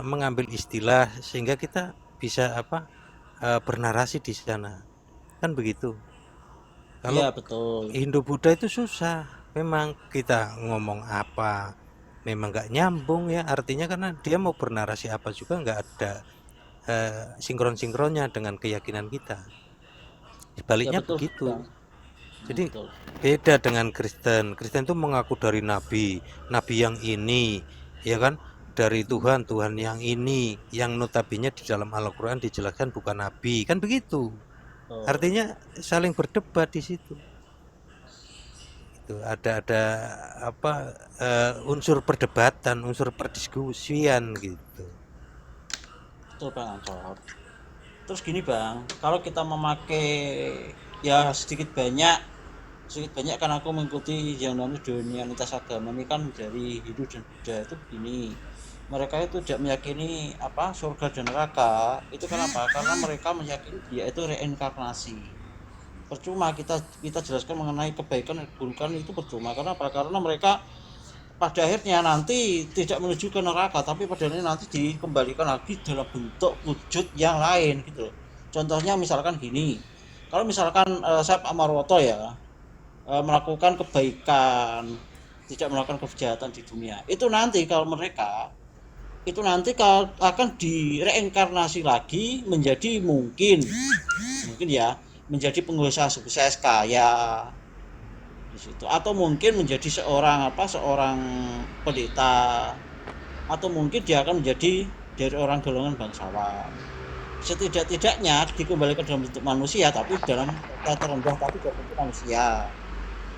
mengambil istilah sehingga kita bisa bernarasi di sana, kan begitu. Kalau betul. Hindu Buddha itu susah, memang kita ngomong apa memang nggak nyambung ya, artinya karena dia mau bernarasi apa juga nggak ada sinkronnya dengan keyakinan kita. Sebaliknya begitu. Jadi beda dengan Kristen. Kristen itu mengaku dari nabi yang ini, ya kan, dari Tuhan yang ini, yang notabene di dalam Al-Quran dijelaskan bukan nabi, kan begitu. Artinya saling berdebat di situ. Itu ada unsur perdebatan, unsur perdiskusian gitu. Betul Bang Ansor. Terus gini Bang, kalau kita memakai ya sedikit banyak kan aku mengikuti yang namanya dunia lintas agama ini kan dari Hindu dan Buddha itu begini. Mereka itu tidak meyakini surga dan neraka. Itu kenapa? Karena mereka meyakini dia itu reinkarnasi. Percuma kita jelaskan mengenai kebaikan dan keburukan itu percuma. Karena mereka pada akhirnya nanti tidak menuju ke neraka, tapi pada akhirnya nanti dikembalikan lagi dalam bentuk wujud yang lain gitu. Contohnya misalkan gini, kalau misalkan saya Pak Marwoto ya melakukan kebaikan, tidak melakukan kejahatan di dunia, itu nanti kalau mereka akan direinkarnasi lagi menjadi mungkin ya menjadi pengusaha sukses kaya di situ, atau mungkin menjadi seorang pendeta, atau mungkin dia akan menjadi dari orang golongan bangsawan. Setidak-tidaknya dikembalikan dalam bentuk manusia, tapi dalam tata rendah, tapi dalam bentuk manusia.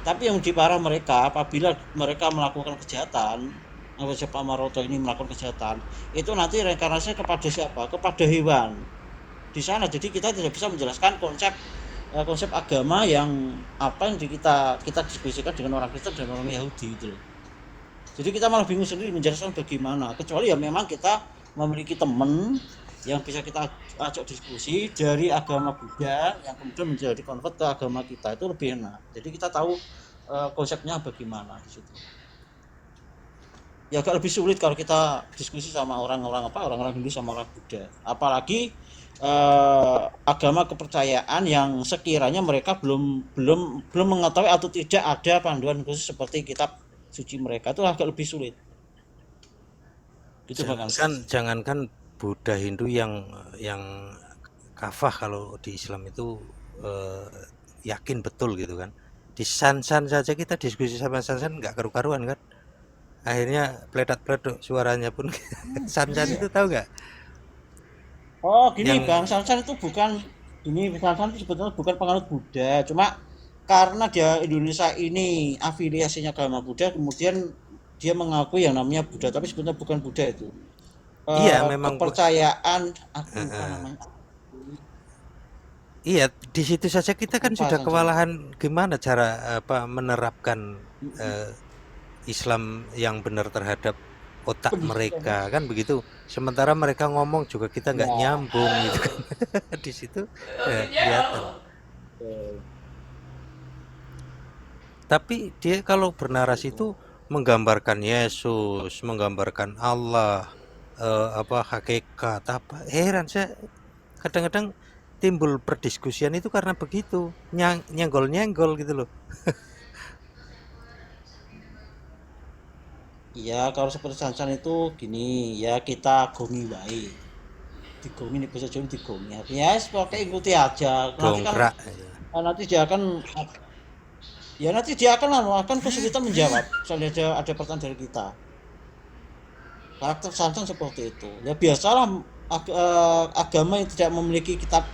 Tapi yang diparah mereka apabila mereka melakukan kejahatan, Pak Maroto ini melakukan kejahatan, itu nanti reinkarnasinya kepada siapa? Kepada hewan di sana. Jadi kita tidak bisa menjelaskan konsep konsep agama yang apa yang kita diskusikan dengan orang Kristen dan orang Yahudi gitu loh. Jadi kita malah bingung sendiri menjelaskan bagaimana, kecuali ya memang kita memiliki teman yang bisa kita ajak diskusi dari agama Buddha yang kemudian menjadi convert ke agama kita, itu lebih enak. Jadi kita tahu konsepnya bagaimana di situ. Ya agak lebih sulit kalau kita diskusi sama orang-orang Hindu sama orang Buddha. Apalagi agama kepercayaan yang sekiranya mereka belum mengetahui atau tidak ada panduan khusus seperti kitab suci mereka, itu agak lebih sulit. Gitu Bang. Jangankan Buddha Hindu yang kafah, kalau di Islam itu yakin betul gitu kan. Di Sansan saja kita diskusi sama Sansan nggak karu-karuan kan. Akhirnya peledak-peleduk suaranya pun. Sansan itu tahu nggak? Oh gini Bang, Sansan itu Sansan itu sebetulnya bukan penganut Buddha, cuma karena dia Indonesia ini afiliasinya agama Buddha, kemudian dia mengakui yang namanya Buddha, tapi sebetulnya bukan Buddha itu. Iya, memang kepercayaan apa namanya? Iya, di situ saja kita kan sudah kewalahan gimana cara menerapkan Islam yang benar terhadap otak mereka kan begitu. Sementara mereka ngomong juga kita nggak nyambung gitu kan. Di situ kelihatan. Tapi dia kalau bernarasi itu menggambarkan Yesus, menggambarkan Allah, hakikat apa. Heran saya kadang-kadang timbul perdiskusian itu karena begitu, nyenggol-nyenggol gitu loh. Iya, kalau seperti Sansan itu gini, ya kita gongi wae. Digongi nih bahasa Jawa digongi. Artinya pakai ikuti aja. Dongkrak. Nanti dia akan kesulitan menjawab. Misalnya ada pertanyaan dari kita. Karakter Sansan seperti itu. Ya biasalah agama yang tidak memiliki kitab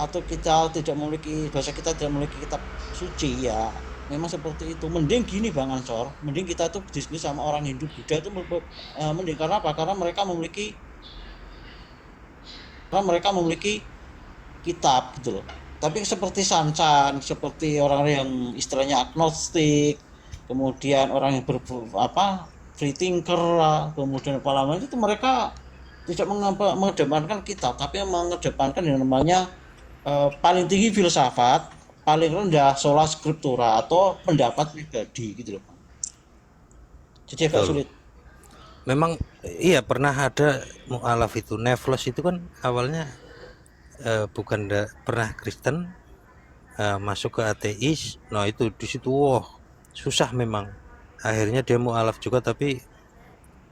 atau kita tidak memiliki bahasa, kita tidak memiliki kitab suci, ya memang seperti itu. Mending gini Bang Ansor, mending kita tuh diskusi sama orang Hindu Buddha itu mending. Karena apa? Karena mereka memiliki kitab gitu loh. Tapi seperti Sansan, seperti orang yang istilahnya agnostik, kemudian orang yang free thinker lah, kemudian apa itu mereka tidak mengedepankan kitab, tapi mengedepankan yang namanya paling tinggi filsafat, paling rendah sola scriptura atau pendapat pribadi gitu loh. Jadi agak sulit. Memang iya, pernah ada mu'alaf itu, Nevlos itu kan awalnya pernah Kristen, masuk ke ateis. Nah itu di situ susah memang. Akhirnya dia mu'alaf juga, tapi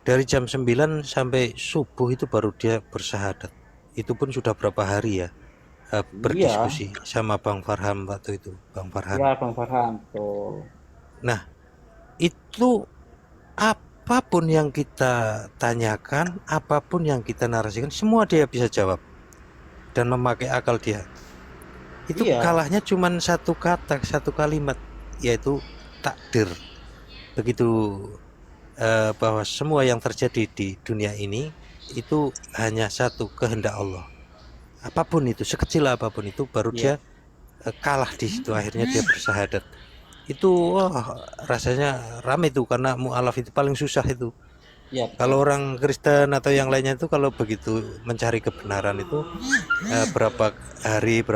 dari jam 9 sampai subuh itu baru dia bersyahadat. Itu pun sudah berapa hari ya berdiskusi sama Bang Farhan waktu itu. Bang Farhan. Iya, Bang Farhan tuh. Nah itu apapun yang kita tanyakan, apapun yang kita narasikan, semua dia bisa jawab dan memakai akal dia. Itu kalahnya cuma satu kata, satu kalimat, yaitu takdir. Begitu bahwa semua yang terjadi di dunia ini itu hanya satu kehendak Allah. Apapun itu, sekecil apapun itu, baru dia kalah di situ. Akhirnya dia bersyahadat. Itu rasanya ramai itu, karena mu'alaf itu paling susah itu. Kalau orang Kristen atau yang lainnya itu kalau begitu mencari kebenaran itu berapa hari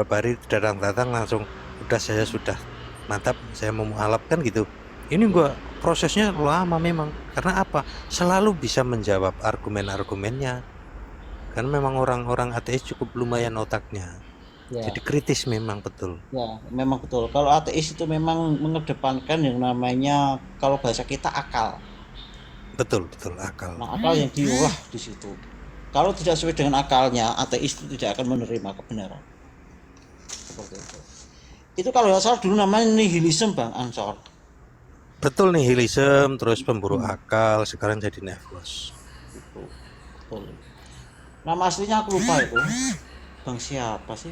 datang langsung udah, saya sudah mantap, saya mau mu'alaf kan gitu. Ini gua prosesnya lama memang. Karena apa? Selalu bisa menjawab argumen-argumennya. Karena memang orang-orang ateis cukup lumayan otaknya. Jadi kritis memang, betul. Ya, memang betul. Kalau ateis itu memang mengedepankan yang namanya, kalau bahasa kita, akal. Betul, akal. Nah, akal yang diolah di situ. Kalau tidak sesuai dengan akalnya, ateis itu tidak akan menerima kebenaran. Seperti itu. Itu kalau nggak salah dulu namanya nihilisme, Bang Ansor. Betul, nihilisme, terus pemburu akal, sekarang jadi Nevlos. Betul. Nama aslinya aku lupa itu. Bang siapa sih?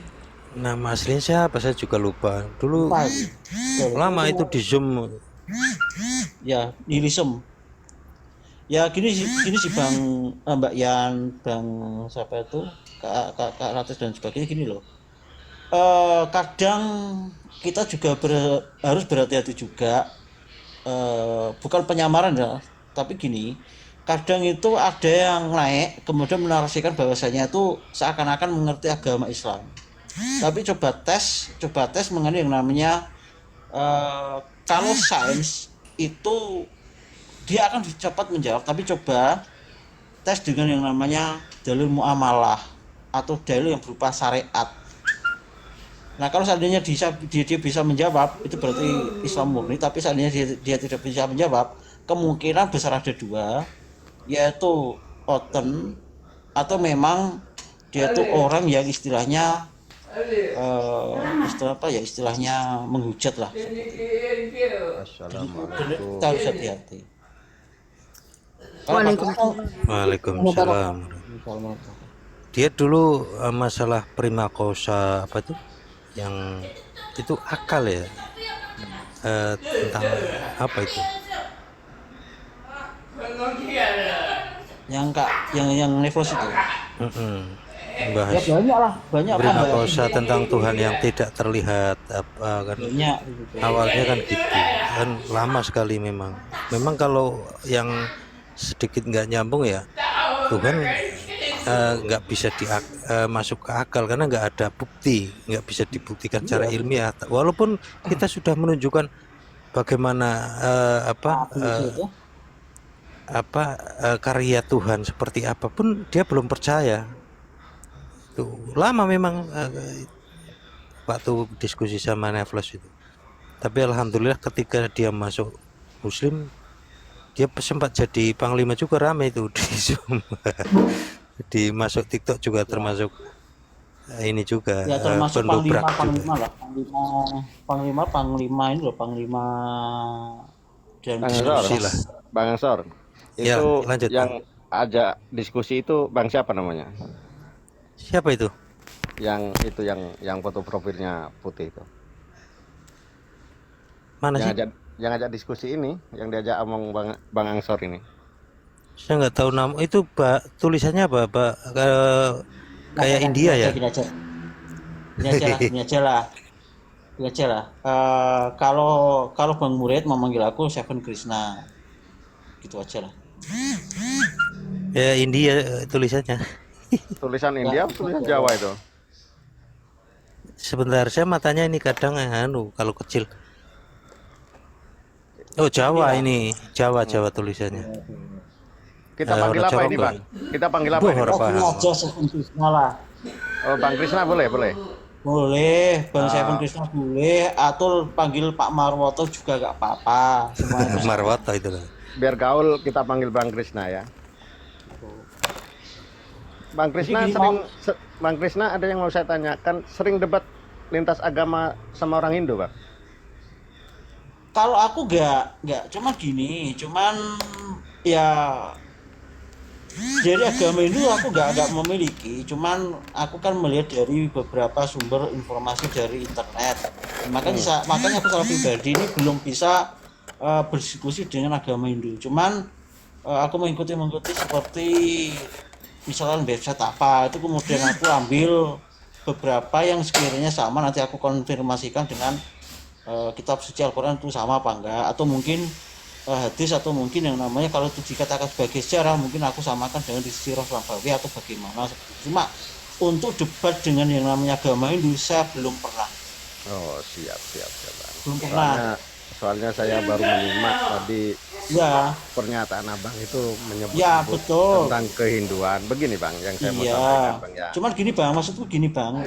Nama aslinya siapa? Saya juga lupa. Dulu lama itu di Zoom. Ya, nihilisme. Ya gini sih Bang, Mbak Yan, Bang siapa itu, Kak Ratis dan sebagainya, gini loh. kadang kita juga harus berhati-hati juga, bukan penyamaran ya, tapi gini, kadang itu ada yang naik kemudian menarasikan bahwasanya itu seakan-akan mengerti agama Islam. Tapi coba tes mengenai yang namanya kalau sains itu dia akan cepat menjawab, tapi coba tes dengan yang namanya dalil muamalah atau dalil yang berupa syariat. Nah, kalau seandainya dia bisa menjawab, itu berarti Islam murni. Tapi seandainya dia tidak bisa menjawab, kemungkinan besar ada dua, yaitu oten atau memang dia itu orang yang istilahnya istilahnya menghujat lah. Assalamualaikum. Kita harus hati-hati. Waalaikumsalam. Dia dulu masalah prima causa apa itu? Yang itu akal ya, tentang apa itu? Yang nefros itu. Bahas Ya banyak prima causa tentang Tuhan yang tidak terlihat apa kan. Banyak. Awalnya kan gitu, kan lama sekali memang. Memang kalau yang sedikit nggak nyambung ya Tuhan nggak bisa masuk ke akal karena nggak ada bukti, nggak bisa dibuktikan secara ilmiah. Walaupun kita sudah menunjukkan bagaimana karya Tuhan seperti apapun dia belum percaya. Tuh lama memang waktu diskusi sama Neflos itu. Tapi alhamdulillah ketika dia masuk Muslim, dia sempat jadi panglima juga, rame itu di Zoom. Di masuk TikTok juga termasuk ini juga ya, termasuk pendobrak panglima lah, panglima ini loh, panglima dan diskusi lah. Bang Ansor, Ya, itu lanjut, yang ajak diskusi itu Bang siapa namanya? Siapa itu? Yang foto profilnya putih itu. Mana sih? Yang ajak diskusi ini, yang diajak omong Bang Ansor ini. Saya nggak tahu nama itu, Pak. Tulisannya apa, Pak? Kayak India ya? Gini aja lah. Kalau Bang Murid memanggil aku Seven Krishna, gitu aja lah. Ya India tulisannya. Tulisan India, tulisan Jawa itu. Sebentar, saya matanya ini kadang kalau kecil. Oh Jawa ini, Jawa tulisannya. Kita panggil apa ini, Bang? Kita panggil apa ini? Aja Seven Krishna lah. Oh, Bang Krishna boleh? Boleh, Bang Seven Krishna boleh, atau panggil Pak Marwoto juga gak apa-apa. Marwoto itu loh. Biar gaul kita panggil Bang Krishna ya. Bang Krishna ada yang mau saya tanyakan, sering debat lintas agama sama orang Hindu, Bang? Kalau aku gak, cuman ya dari agama Hindu aku gak memiliki, cuman aku kan melihat dari beberapa sumber informasi dari internet. Makanya aku secara pribadi ini belum bisa berdiskusi dengan agama Hindu. Cuman aku mengikuti seperti misalkan website apa itu, kemudian aku ambil beberapa yang sekiranya sama, nanti aku konfirmasikan dengan kitab suci Al-Quran itu sama apa enggak, atau mungkin hadis, atau mungkin yang namanya kalau itu dikatakan sebagai sejarah mungkin aku samakan dengan di Sirah Nabawi atau bagaimana. Cuma untuk debat dengan yang namanya agama Hindu saya belum pernah. Oh siap Bang. Belum pernah. Soalnya saya baru menyimak tadi ya pernyataan Abang itu menyebut ya, betul, tentang kehinduan. Begini Bang yang saya mau iya sampaikan, Bang ya. Cuman gini Bang, maksudku gini Bang.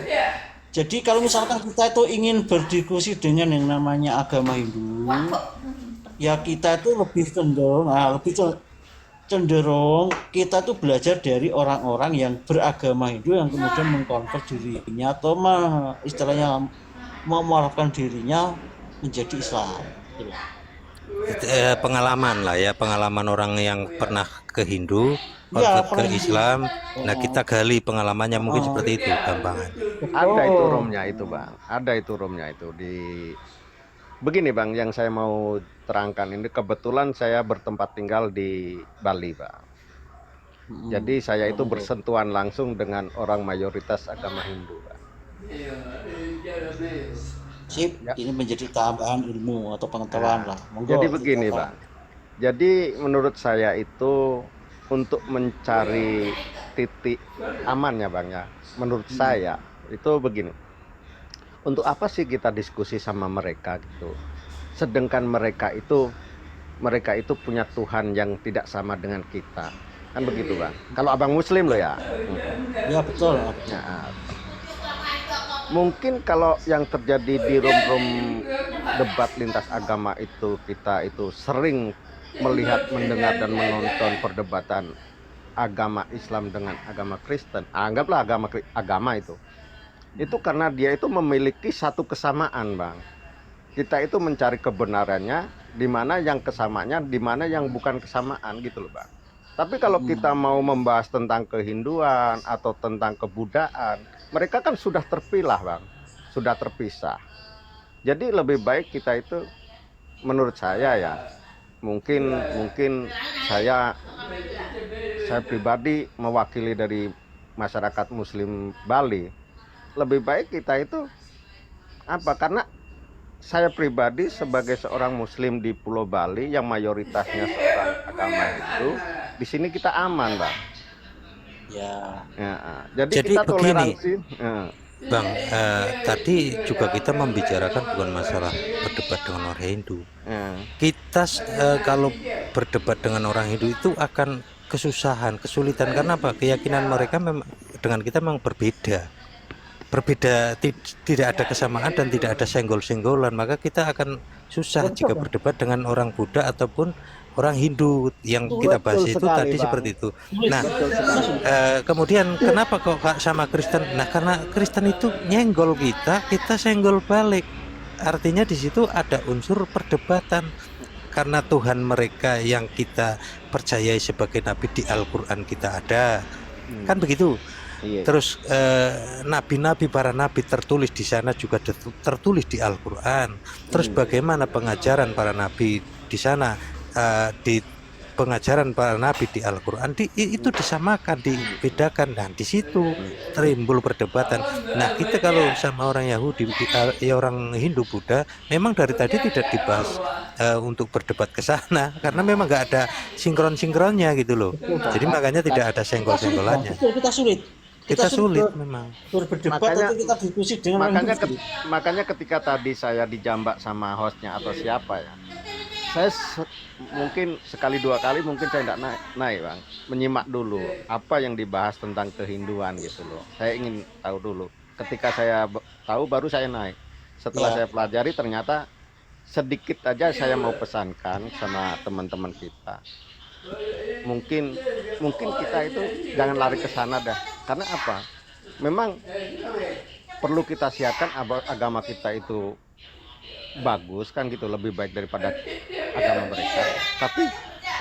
Jadi kalau misalkan kita itu ingin berdiskusi dengan yang namanya agama Hindu, ya kita itu lebih cenderung kita tuh belajar dari orang-orang yang beragama Hindu yang kemudian mengkonvert dirinya atau istilahnya memualafkan dirinya menjadi Islam. Pengalaman lah ya, pengalaman orang yang pernah ke Hindu konvert ke Islam. Nah kita gali pengalamannya, mungkin seperti itu gampangan. Ada itu romnya itu Bang, ada itu romnya itu di. Begini Bang, yang saya mau terangkan ini, kebetulan saya bertempat tinggal di Bali Bang. Jadi saya itu bersentuhan langsung dengan orang mayoritas agama Hindu Bang. Sip, Ya. ini menjadi tambahan ilmu atau pengetahuan lah. Monggo. Jadi begini, silakan. Bang. Jadi menurut saya itu untuk mencari titik amannya, Bang ya. Menurut saya itu begini. Untuk apa sih kita diskusi sama mereka gitu? Sedangkan mereka itu punya Tuhan yang tidak sama dengan kita. Kan begitu, Bang. Kalau Abang Muslim loh ya. Ya betul. Ya, mungkin kalau yang terjadi di room-room debat lintas agama itu, kita itu sering melihat, mendengar dan menonton perdebatan agama Islam dengan agama Kristen. Anggaplah agama itu karena dia itu memiliki satu kesamaan, Bang. Kita itu mencari kebenarannya, di mana yang kesamaannya, di mana yang bukan kesamaan gitu loh, Bang. Tapi kalau kita mau membahas tentang kehinduan atau tentang kebudayaan, mereka kan sudah terpilah, Bang. Sudah terpisah. Jadi lebih baik kita itu, menurut saya ya, mungkin saya pribadi mewakili dari masyarakat Muslim Bali, lebih baik kita itu apa? Karena saya pribadi sebagai seorang Muslim di Pulau Bali yang mayoritasnya seorang agama itu, di sini kita aman, Bang. Ya. Jadi Jadi kita begini, toleransi. Bang, tadi juga kita membicarakan bukan masalah berdebat dengan orang Hindu. Kita kalau berdebat dengan orang Hindu itu akan kesulitan karena apa? Keyakinan mereka memang dengan kita memang berbeda, tidak ada kesamaan dan tidak ada senggol-senggolan, maka kita akan susah jika berdebat dengan orang Buddha ataupun orang Hindu yang kita bahas itu tadi, Bang. Seperti itu. Nah, kemudian kenapa kok sama Kristen? Nah, karena Kristen itu nyenggol kita senggol balik. Artinya di situ ada unsur perdebatan karena Tuhan mereka yang kita percayai sebagai nabi di Al-Qur'an kita ada. Kan begitu. Terus nabi-nabi, para nabi tertulis di sana juga tertulis di Al-Qur'an. Terus bagaimana pengajaran para nabi di sana, di pengajaran para nabi di Al-Qur'an itu disamakan, dibedakan, dan di situ timbul perdebatan. Nah, kita kalau sama orang Yahudi, orang Hindu, Buddha, memang dari tadi tidak dibahas untuk berdebat ke sana karena memang nggak ada sinkronnya gitu loh. Jadi makanya tidak ada senggol-senggolannya. Kita sulit memang berdebat makanya, atau kita diskusi dengan makanya ketika tadi saya dijambak sama hostnya atau siapa ya, saya mungkin sekali dua kali mungkin saya tidak naik Bang, menyimak dulu apa yang dibahas tentang kehinduan gitu loh. Saya ingin tahu dulu. Ketika saya tahu baru saya naik. Setelah saya pelajari ternyata sedikit aja saya mau pesankan sama teman-teman kita. Mungkin kita itu jangan lari ke sana dah. Karena apa? Memang perlu kita siapkan agama kita itu bagus kan gitu, lebih baik daripada agama mereka. Tapi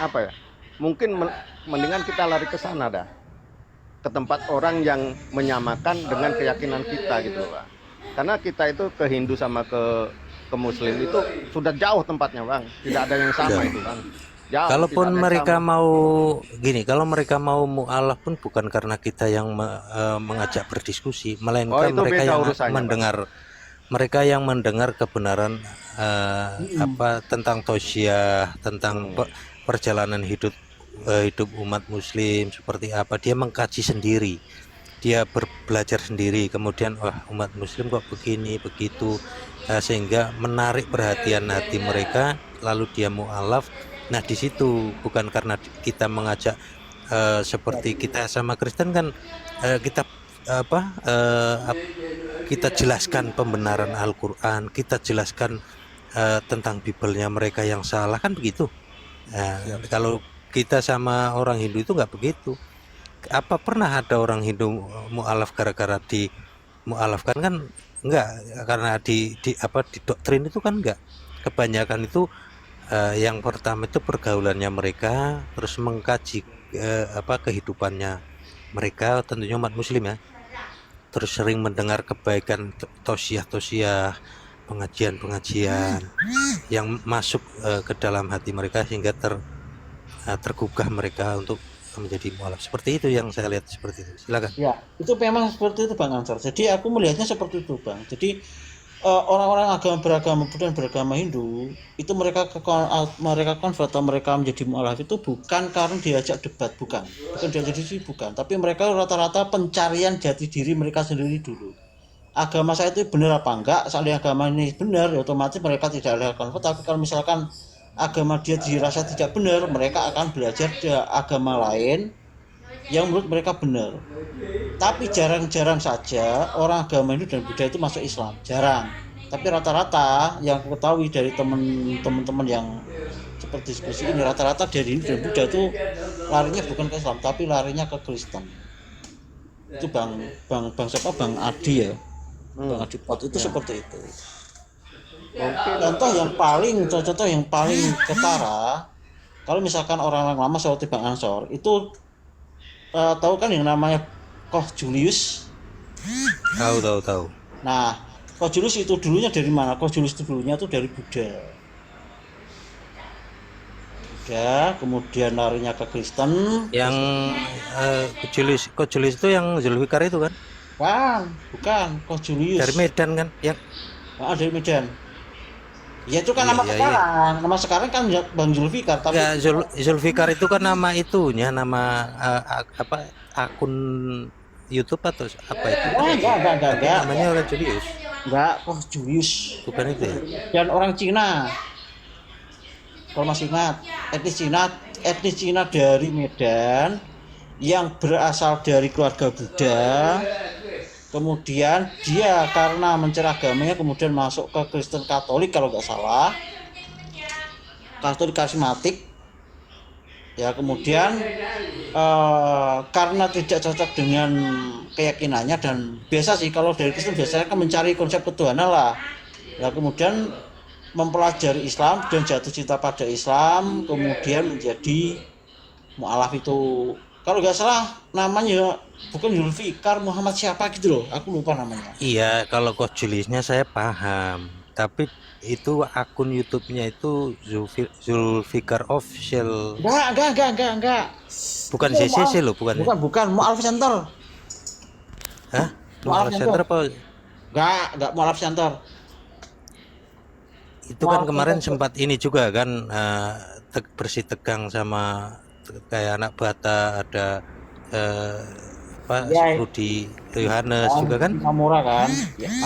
apa ya? Mungkin mendingan kita lari ke sana dah. Ke tempat orang yang menyamakan dengan keyakinan kita gitu, Pak. Karena kita itu ke Hindu sama ke Muslim itu sudah jauh tempatnya, Bang. Tidak ada yang sama itu, Bang. Jauh, kalaupun mereka mau gini, kalau mereka mau mu'alaf pun bukan karena kita yang mengajak berdiskusi, melainkan mereka yang mendengar, Bang. Mereka yang mendengar kebenaran apa tentang tausiah, tentang perjalanan hidup umat Muslim seperti apa, dia mengkaji sendiri, dia belajar sendiri, kemudian wah umat Muslim kok begini begitu, sehingga menarik perhatian hati mereka, lalu dia mu'alaf. Nah di situ bukan karena kita mengajak seperti kita sama Kristen kan, kita kita jelaskan pembenaran Al-Qur'an, kita jelaskan tentang Bibelnya mereka yang salah kan begitu. Kalau kita sama orang Hindu itu nggak begitu. Apa pernah ada orang Hindu mu'alaf gara-gara di mu'alafkan? Kan enggak, karena di doktrin itu kan enggak. Kebanyakan itu yang pertama itu pergaulannya mereka, terus mengkaji kehidupannya mereka, tentunya umat Muslim ya. Terus sering mendengar kebaikan, tausiah, pengajian yang masuk ke dalam hati mereka sehingga tergugah mereka untuk menjadi mu'alaf. Seperti itu yang saya lihat, seperti itu. Silakan. Ya, itu memang seperti itu Bang Ansar. Jadi aku melihatnya seperti itu Bang. Jadi orang-orang beragama Buddha dan beragama Hindu itu mereka convert atau mereka menjadi mualaf itu bukan karena diajak debat, bukan diajak diskusi, bukan, tapi mereka rata-rata pencarian jati diri mereka sendiri dulu. Agama saya itu benar apa enggak, soalnya agama ini benar ya otomatis mereka tidak ada convert. Tapi kalau misalkan agama dia dirasa tidak benar, mereka akan belajar di agama lain yang menurut mereka benar. Tapi jarang-jarang saja orang agama Hindu dan Buddha itu masuk Islam, jarang. Tapi rata-rata yang aku ketahui dari teman-teman yang seperti diskusi ini, rata-rata dari Hindu dan Buddha itu larinya bukan ke Islam tapi larinya ke Kristen. Itu Bang Adi ya, Bang Adi Pot itu seperti itu. Contoh yang paling ketara, kalau misalkan orang-orang lama seperti Bang Ansor itu tahu kan yang namanya Koh Julius? Tahu. Nah, Koh Julius itu dulunya dari mana? Koh Julius itu dulunya itu dari Buddha, kemudian larinya ke Kristen. Yang Koh Julius itu yang Zulfikar itu kan? Bukan Koh Julius. Dari Medan kan? Yang dari Medan. Ya itu kan nama sekarang. Nama sekarang kan Bang Zulfikar, tapi ya, Zulfikar itu kan nama itunya, nama akun YouTube atau apa itu? Enggak. Namanya orang Julius. Enggak, Koh Julius. Bukan itu ya? Dan orang Cina. Kalau masih ingat, etnis Cina dari Medan yang berasal dari keluarga Buddha. Kemudian dia karena mencari agamanya kemudian masuk ke Kristen Katolik kalau nggak salah, Katolik karismatik. Ya kemudian karena tidak cocok dengan keyakinannya, dan biasa sih kalau dari Kristen biasanya kan mencari konsep ketuhanan lah. Ya kemudian mempelajari Islam dan jatuh cinta pada Islam, kemudian menjadi mualaf itu. Kalau nggak salah namanya bukan Zulfikar Muhammad siapa gitu loh, aku lupa namanya. Iya, kalau Koh Juliusnya saya paham, tapi itu akun YouTube-nya itu Zulfikar Official. Enggak. Bukan CCC loh, bukan. Bukan Mualaf Center. Hah? Mualaf Center apa? Enggak Mualaf Center. Itu kan kemarin sempat ini juga kan bersih tegang sama kayak anak bata, ada Rudi Yohanes juga kan? Kamura kan?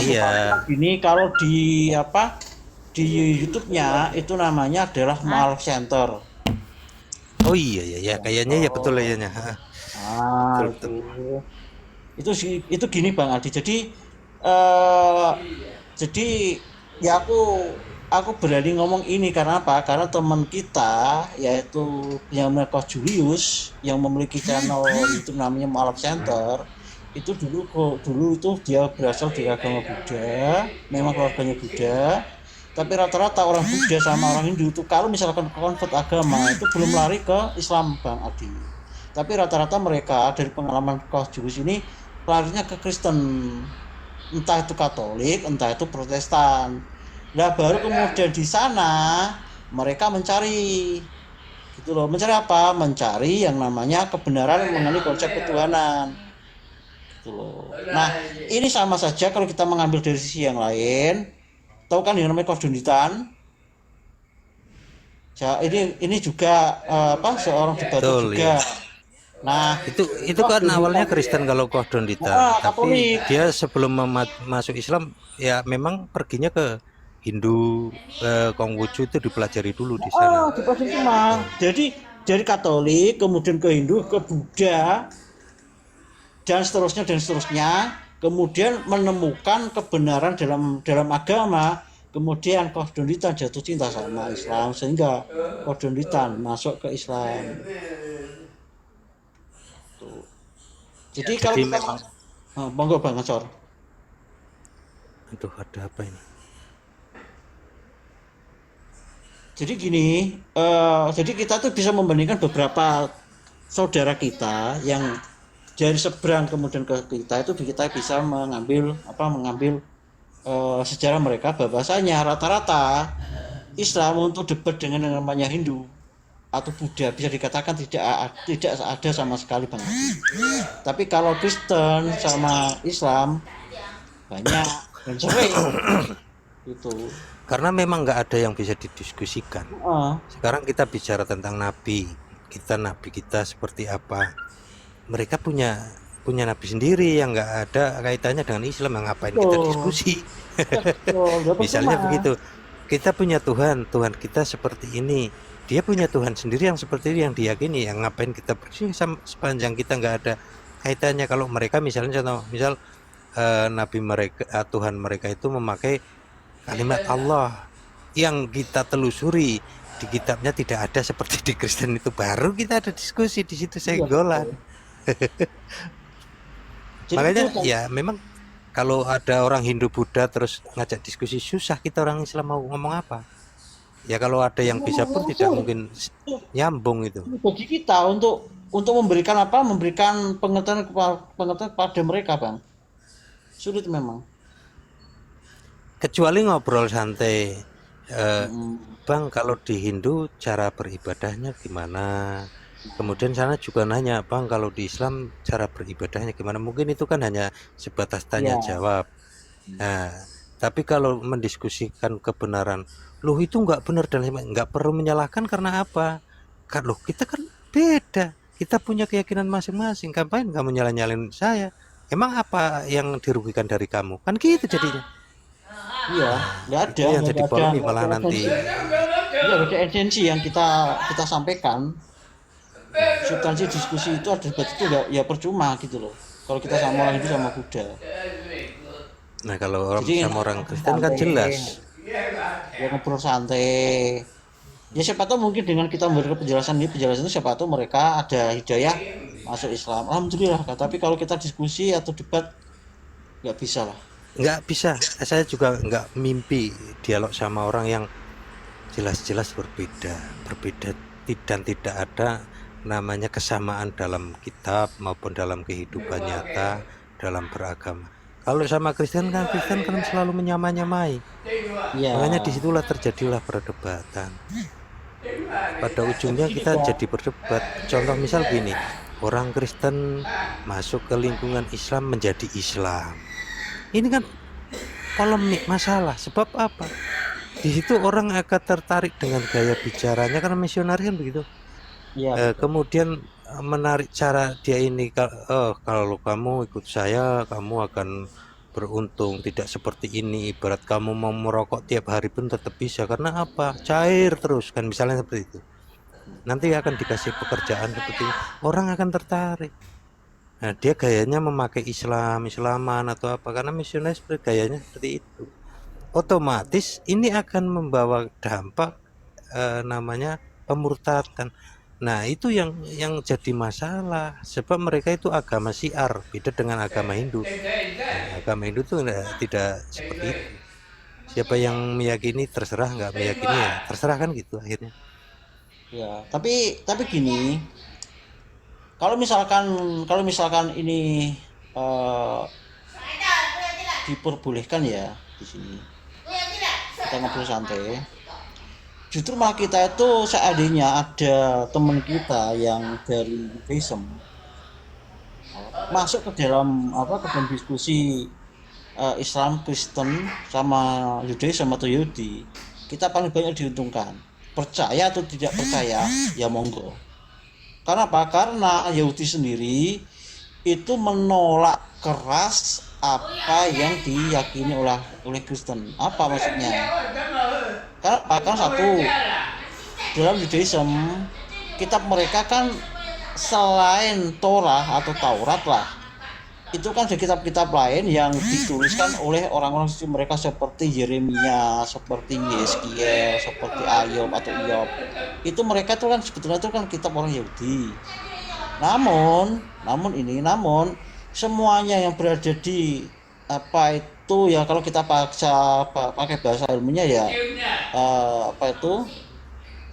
Iya. Ini kalau di YouTube-nya itu namanya adalah Mualaf Center. Oh iya kayaknya ya betul kayaknya. Betul. Itu gini Bang Adi. Jadi ya aku berani ngomong ini karena apa? Karena teman kita yaitu yang namanya Koh Julius yang memiliki channel YouTube namanya Mualaf Center, itu dulu itu dia berasal dari agama Buddha, memang keluarganya Buddha, tapi rata-rata orang Buddha sama orang Hindu itu kalau misalkan konvert agama itu belum lari ke Islam Bang Adi. Tapi rata-rata mereka dari pengalaman Koh Julius ini larinya ke Kristen, entah itu Katolik, entah itu Protestan. Nah baru kemudian di sana mereka mencari gitu loh, mencari apa? Mencari yang namanya kebenaran mengenai konsep ketuhanan gitu loh. Nah ini sama saja kalau kita mengambil dari sisi yang lain. Tahu kan yang namanya Kordonitan? Ya, ini juga seorang debater juga. Iya. Nah itu kan awalnya Kristen kalau Kordonitan, tapi dia sebelum masuk Islam ya memang perginya ke Hindu, Konghucu itu dipelajari dulu di sana. Dipelajari cuma. Jadi dari Katolik, kemudian ke Hindu, ke Buddha, dan seterusnya. Kemudian menemukan kebenaran dalam agama. Kemudian Kordonitan jatuh cinta sama Islam sehingga Kordonitan masuk ke Islam. Tuh. Jadi kalau kita monggo Bang Ansor. Aduh, ada apa ini? Jadi gini, jadi kita tuh bisa membandingkan beberapa saudara kita yang dari seberang kemudian ke kita itu kita bisa mengambil sejarah mereka, bahwasanya rata-rata Islam untuk debat dengan yang namanya Hindu atau Buddha bisa dikatakan tidak ada sama sekali Bang. Tapi kalau Kristen sama Islam banyak dan sering. Itu. Karena memang nggak ada yang bisa didiskusikan. Sekarang kita bicara tentang nabi kita seperti apa. Mereka punya nabi sendiri yang nggak ada kaitannya dengan Islam, yang ngapain kita diskusi. Misalnya begitu, kita punya Tuhan kita seperti ini, dia punya Tuhan sendiri yang seperti ini, yang diyakini, yang ngapain kita berdiskusi sepanjang kita nggak ada kaitannya. Kalau mereka misalnya contoh, nabi mereka, Tuhan mereka itu memakai kalimat Allah yang kita telusuri di kitabnya tidak ada seperti di Kristen, itu baru kita ada diskusi di situ, senggolan. Makanya ya memang kalau ada orang Hindu Buddha terus ngajak diskusi, susah kita orang Islam mau ngomong apa. Ya kalau ada yang bisa pun tidak mungkin nyambung itu. Bagi kita untuk memberikan pengertian kepada mereka, Bang. Sulit memang. Kecuali ngobrol santai, Bang, kalau di Hindu cara beribadahnya gimana? Kemudian sana juga nanya, Bang, kalau di Islam cara beribadahnya gimana? Mungkin itu kan hanya sebatas tanya jawab. Nah, tapi kalau mendiskusikan kebenaran, loh itu nggak benar dan nggak perlu menyalahkan, karena apa? Loh kita kan beda, kita punya keyakinan masing-masing. Ngapain kamu nyalain saya? Emang apa yang dirugikan dari kamu? Kan gitu jadinya. Iya, nggak ada. Itu yang jadi polemik malah nanti. Iya, ada esensi yang kita sampaikan. Substansi diskusi itu, ada debat itu nggak, ya percuma gitu loh. Kalau kita sama orang itu sama Buddha. Nah kalau sama orang Kristen kan jelas. Ya ngobrol santai. Ya siapa tahu mungkin dengan kita memberikan penjelasan itu siapa tahu mereka ada hidayah masuk Islam. Alhamdulillah. Tapi kalau kita diskusi atau debat nggak bisa lah. Nggak bisa, saya juga nggak mimpi dialog sama orang yang jelas-jelas berbeda dan tidak ada namanya kesamaan dalam kitab maupun dalam kehidupan nyata, dalam beragama. Kalau sama Kristen kan selalu menyamai-nyamai. Makanya disitulah terjadilah perdebatan. Pada ujungnya kita jadi berdebat. Contoh misal gini, orang Kristen masuk ke lingkungan Islam menjadi Islam. Ini kan polemik masalah. Sebab apa? Di situ orang akan tertarik dengan gaya bicaranya, karena misionaris kan begitu. Kemudian menarik cara dia ini, kalau kamu ikut saya, kamu akan beruntung, tidak seperti ini. Ibarat kamu mau merokok tiap hari pun tetap bisa, karena apa? Cair terus kan, misalnya seperti itu. Nanti akan dikasih pekerjaan seperti itu, orang akan tertarik. Nah, dia gayanya memakai Islaman atau apa, karena misionaris gayanya seperti itu. Otomatis ini akan membawa dampak namanya pemurtadan. Nah, itu yang jadi masalah, sebab mereka itu agama syiar, beda dengan agama Hindu. Nah, agama Hindu itu tidak seperti itu. Siapa yang meyakini terserah, nggak meyakini ya terserah, kan gitu akhirnya. Ya, tapi gini, kalau misalkan ini diperbolehkan ya di sini kita ngobrol santai, justru malah kita itu seandainya ada teman kita yang dari Buddhism masuk ke dalam diskusi Islam, Kristen sama Judaism atau Yahudi, kita paling banyak diuntungkan. Percaya atau tidak percaya ya monggo. Karena apa? Karena Yahudi sendiri itu menolak keras apa yang diyakini oleh Kristen. Apa maksudnya? Karena satu, dalam Judaism kitab mereka kan selain Torah atau Taurat lah, itu kan ada kitab-kitab lain yang dituliskan oleh orang-orang suci mereka seperti Yeremia, seperti Yeskiel, seperti Ayub atau Iyob. Itu mereka tuh kan sebetulnya itu kan kitab orang Yahudi. Namun semuanya yang berada di apa itu ya, kalau kita pakai bahasa ilmunya ya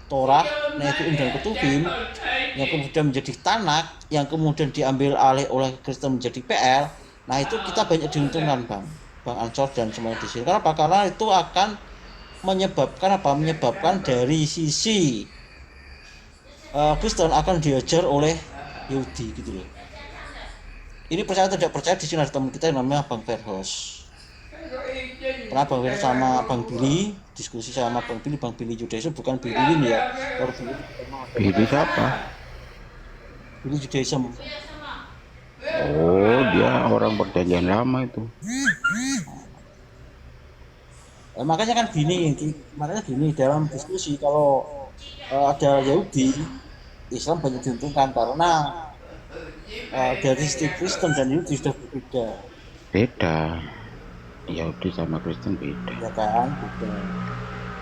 Torah, nah itu dan Ketubim, yang kemudian menjadi Tanak, yang kemudian diambil alih oleh Kristen menjadi PL. Nah itu kita banyak diuntungkan Bang Ansor dan semuanya di sini. Kenapa? Karena itu akan menyebabkan dari sisi Kristen akan diajar oleh Yahudi gitu loh. Ini percaya tidak percaya, di sini ada teman kita yang namanya Bang Verhos. pernah Bang Fer sama Bang Billy diskusi sama Bang Billy Judaism, bukan Billy ini ya. Kalau Billy Billy siapa? Billy Judaism. Oh, dia orang perjanjian lama itu. Makanya kan gini dalam diskusi kalau ada Yahudi, Islam banyak diuntungkan karena dari sisi Kristen dan Yahudi sudah berbeda. Beda. Yahudi sama Kristen beda. Ya kan, beda.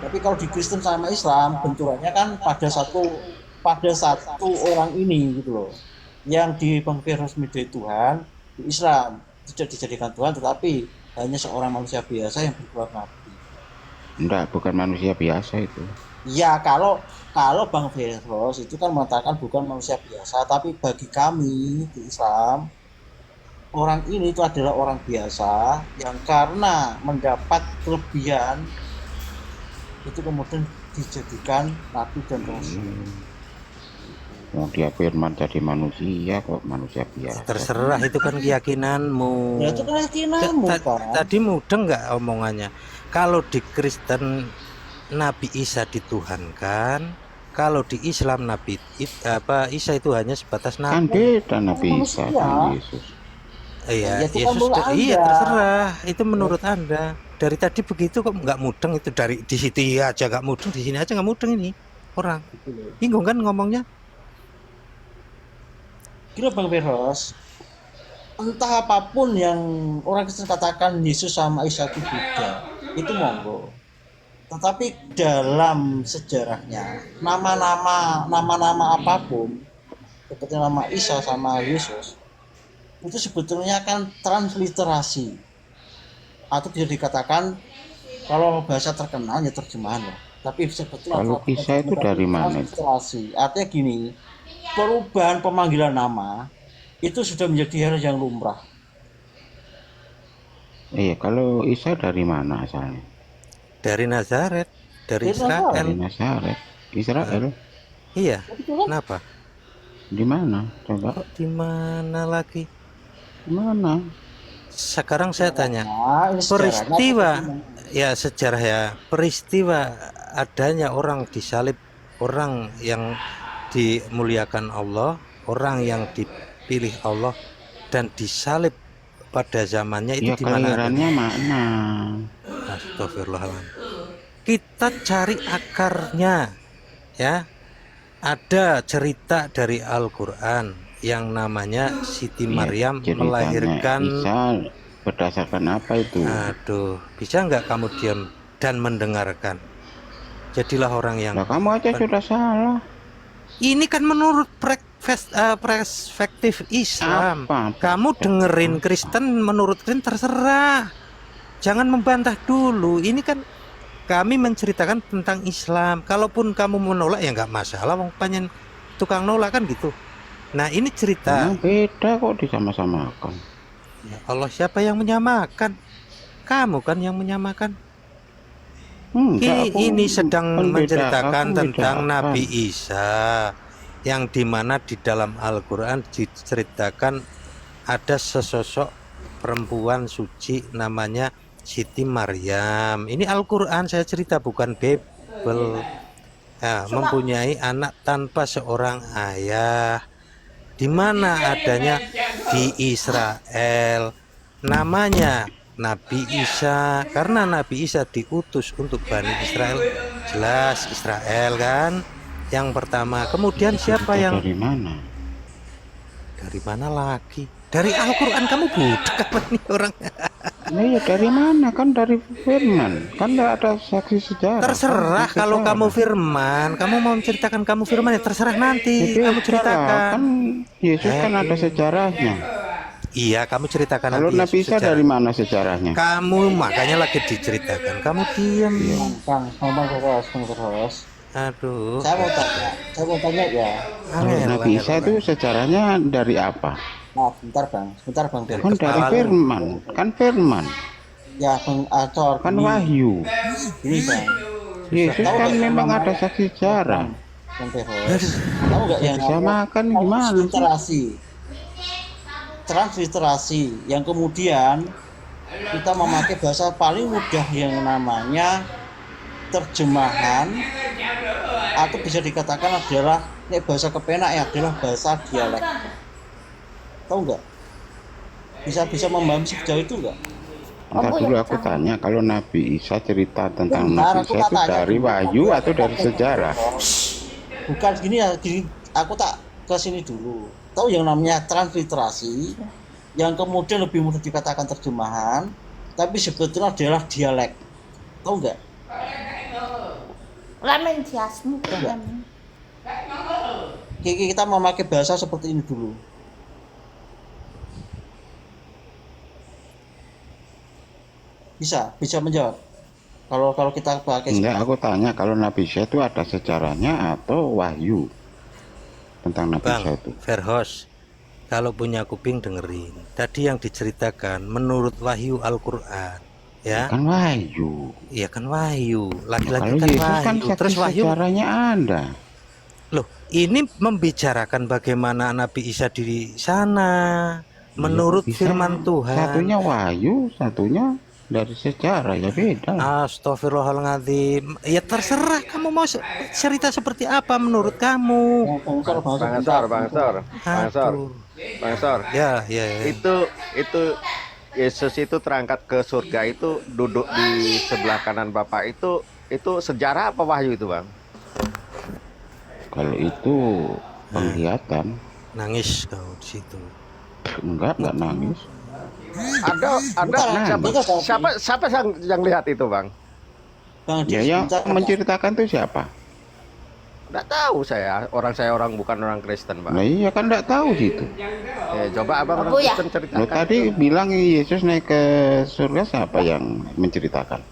Tapi kalau di Kristen sama Islam benturannya kan pada satu orang ini gitu loh. Yang di Bang Fer resmi dari Tuhan, di Islam tidak dijadikan Tuhan tetapi hanya seorang manusia biasa yang berkeluar nabi. Enggak, bukan manusia biasa itu. Ya kalau Bang Feros itu kan mengatakan bukan manusia biasa, tapi bagi kami di Islam orang ini itu adalah orang biasa yang karena mendapat kelebihan itu kemudian dijadikan nabi dan rasul. Mau dia firman jadi manusia kok, manusia biasa. Terserah, itu kan keyakinanmu. Ya itu kan keyakinanmu kan. Tadi mudeng nggak omongannya? Kalau di Kristen Nabi Isa dituhankan, kalau di Islam Isa itu hanya sebatas Kan nabi. beda Nabi Isa dan Yesus. Iya, Ya, itu kan Yesus. menurut Iya, Anda. terserah. Itu menurut Anda. Dari tadi begitu kok nggak mudeng itu, dari di situ aja nggak mudeng, di sini aja nggak mudeng ini orang. Bingung kan ngomongnya? Kira Bang Feros, entah apapun yang orang Kristen katakan Yesus sama Isa itu beda, itu monggo. Tetapi dalam sejarahnya nama-nama apapun seperti nama Isa sama Yesus itu sebetulnya kan transliterasi atau bisa dikatakan kalau bahasa terkenal ya terjemahan ya. Tapi sebetulnya Kalau Isa itu dari mana itu? transliterasi. Artinya gini, perubahan pemanggilan nama itu sudah menjadi hal yang lumrah. Iya, kalau Isa dari mana asalnya? Dari Nazaret, dari Dari Israel. Dari Nazaret, Israel. Iya. Kenapa? Di mana? Coba. Kok di mana lagi? Di mana? Sekarang saya tanya, Nah, ini sejarahnya peristiwa seperti ya sejarah ya, peristiwa adanya orang disalib, orang yang dimuliakan Allah, orang yang dipilih Allah dan disalib pada zamannya itu Ya di mana? kelahirannya mana? Astagfirullahaladzim. Kita cari akarnya, ya. Ada cerita dari Al-Quran yang namanya Siti Maryam Ceritanya melahirkan. Isa berdasarkan apa itu? Aduh, bisa nggak kamu diam dan mendengarkan? Jadilah orang yang. Nah, kamu aja sudah salah. Ini kan menurut perspektif Islam. Apa? Kamu dengerin Kristen, menurut Kristen terserah. Jangan membantah dulu. Ini kan kami menceritakan tentang Islam. Kalaupun kamu menolak ya nggak masalah. Wong panjen tukang nolak kan gitu. Nah ini cerita. Nah, beda kok disama-samakan. Ya Allah, siapa yang menyamakan? Kamu kan yang menyamakan. Ini sedang menceritakan tentang Nabi Isa, yang dimana di dalam Al-Quran diceritakan ada sesosok perempuan suci namanya Siti Maryam. Ini Al-Quran saya cerita, bukan Bible. Ya, mempunyai anak tanpa seorang ayah, di mana adanya di Israel, namanya Nabi Isa, karena Nabi Isa diutus untuk Bani Israel, jelas Israel kan yang pertama. Kemudian siapa yang dari mana? Dari mana lagi? Dari Al-Quran. Kamu budak apa nih orang? Nah, ya dari mana? Kan dari firman. Kan tidak ada saksi sejarah. Terserah Kan kalau sejarah. kamu firman, kamu mau menceritakan kamu firman ya terserah, nanti Jadi kamu ceritakan. Kan Yesus kan ada sejarahnya. Iya, kamu ceritakan. Kalau nanti Nabi Isa sejarah. dari mana sejarahnya? Kamu makanya lagi diceritakan, kamu diam. Bang Feros. Aduh. Saya mau tanya ya. Kalau Nabi Isa itu sejarahnya dari apa? Nah, bentar Bang Feros. Kan dari firman. Kan firman. Ya, Bang Acor. Kan wahyu. Ini Bang. Yesus Tahu kan nggak memang yang ada saksi sejarah. Bang Feros. Tahu nggak yang Disamakan gimana? transliterasi yang kemudian kita memakai bahasa paling mudah yang namanya terjemahan, atau bisa dikatakan adalah ini bahasa kepenak ya, adalah bahasa dialek. Tahu nggak? Bisa memahami sejauh itu nggak? Entar dulu aku tanya, kalau Nabi Isa cerita tentang Bentar, Nabi aku Isa itu tak tanya dari dulu. wahyu atau dari sejarah? Bukan gini ya, gini, aku tak ke sini dulu. Tahu yang namanya transliterasi, yang kemudian lebih mudah dikatakan terjemahan, tapi sebetulnya adalah dialek. Tahu nggak? Ramen siasmu Enggak. Kita memakai bahasa seperti ini dulu. Bisa menjawab. Kalau kita pakai Enggak, aku tanya kalau Nabi Isa itu ada sejarahnya atau wahyu tentang Nabi Bang Isa itu. Verhos, kalau punya kuping dengerin. Tadi yang diceritakan menurut wahyu Al-Quran, ya? Kan wahyu. Iya kan wahyu. Laki-laki Kalau kan Yesus wahyu. kan Terus saksi wahyu. sejarahnya ada. Loh, ini membicarakan bagaimana Nabi Isa di sana menurut Bisa firman Tuhan. Satunya wahyu, satunya dari sejarah, ya beda lah. Astagfirullahaladzim. Ya terserah kamu mau cerita seperti apa menurut kamu. Bang Sor. Ya. Itu Yesus itu terangkat ke surga itu duduk di sebelah kanan Bapak itu sejarah apa wahyu itu, Bang? Kalau itu penglihatan. Nangis kau di situ. Enggak nangis. Ada siapa yang lihat itu, Bang? Ya, yang menceritakan itu siapa? Enggak tahu saya bukan orang Kristen, Bang. Nah iya kan enggak tahu situ. Coba Abang orang Kristen ceritakan. Lo tadi bilang Yesus naik ke surga, siapa yang menceritakan?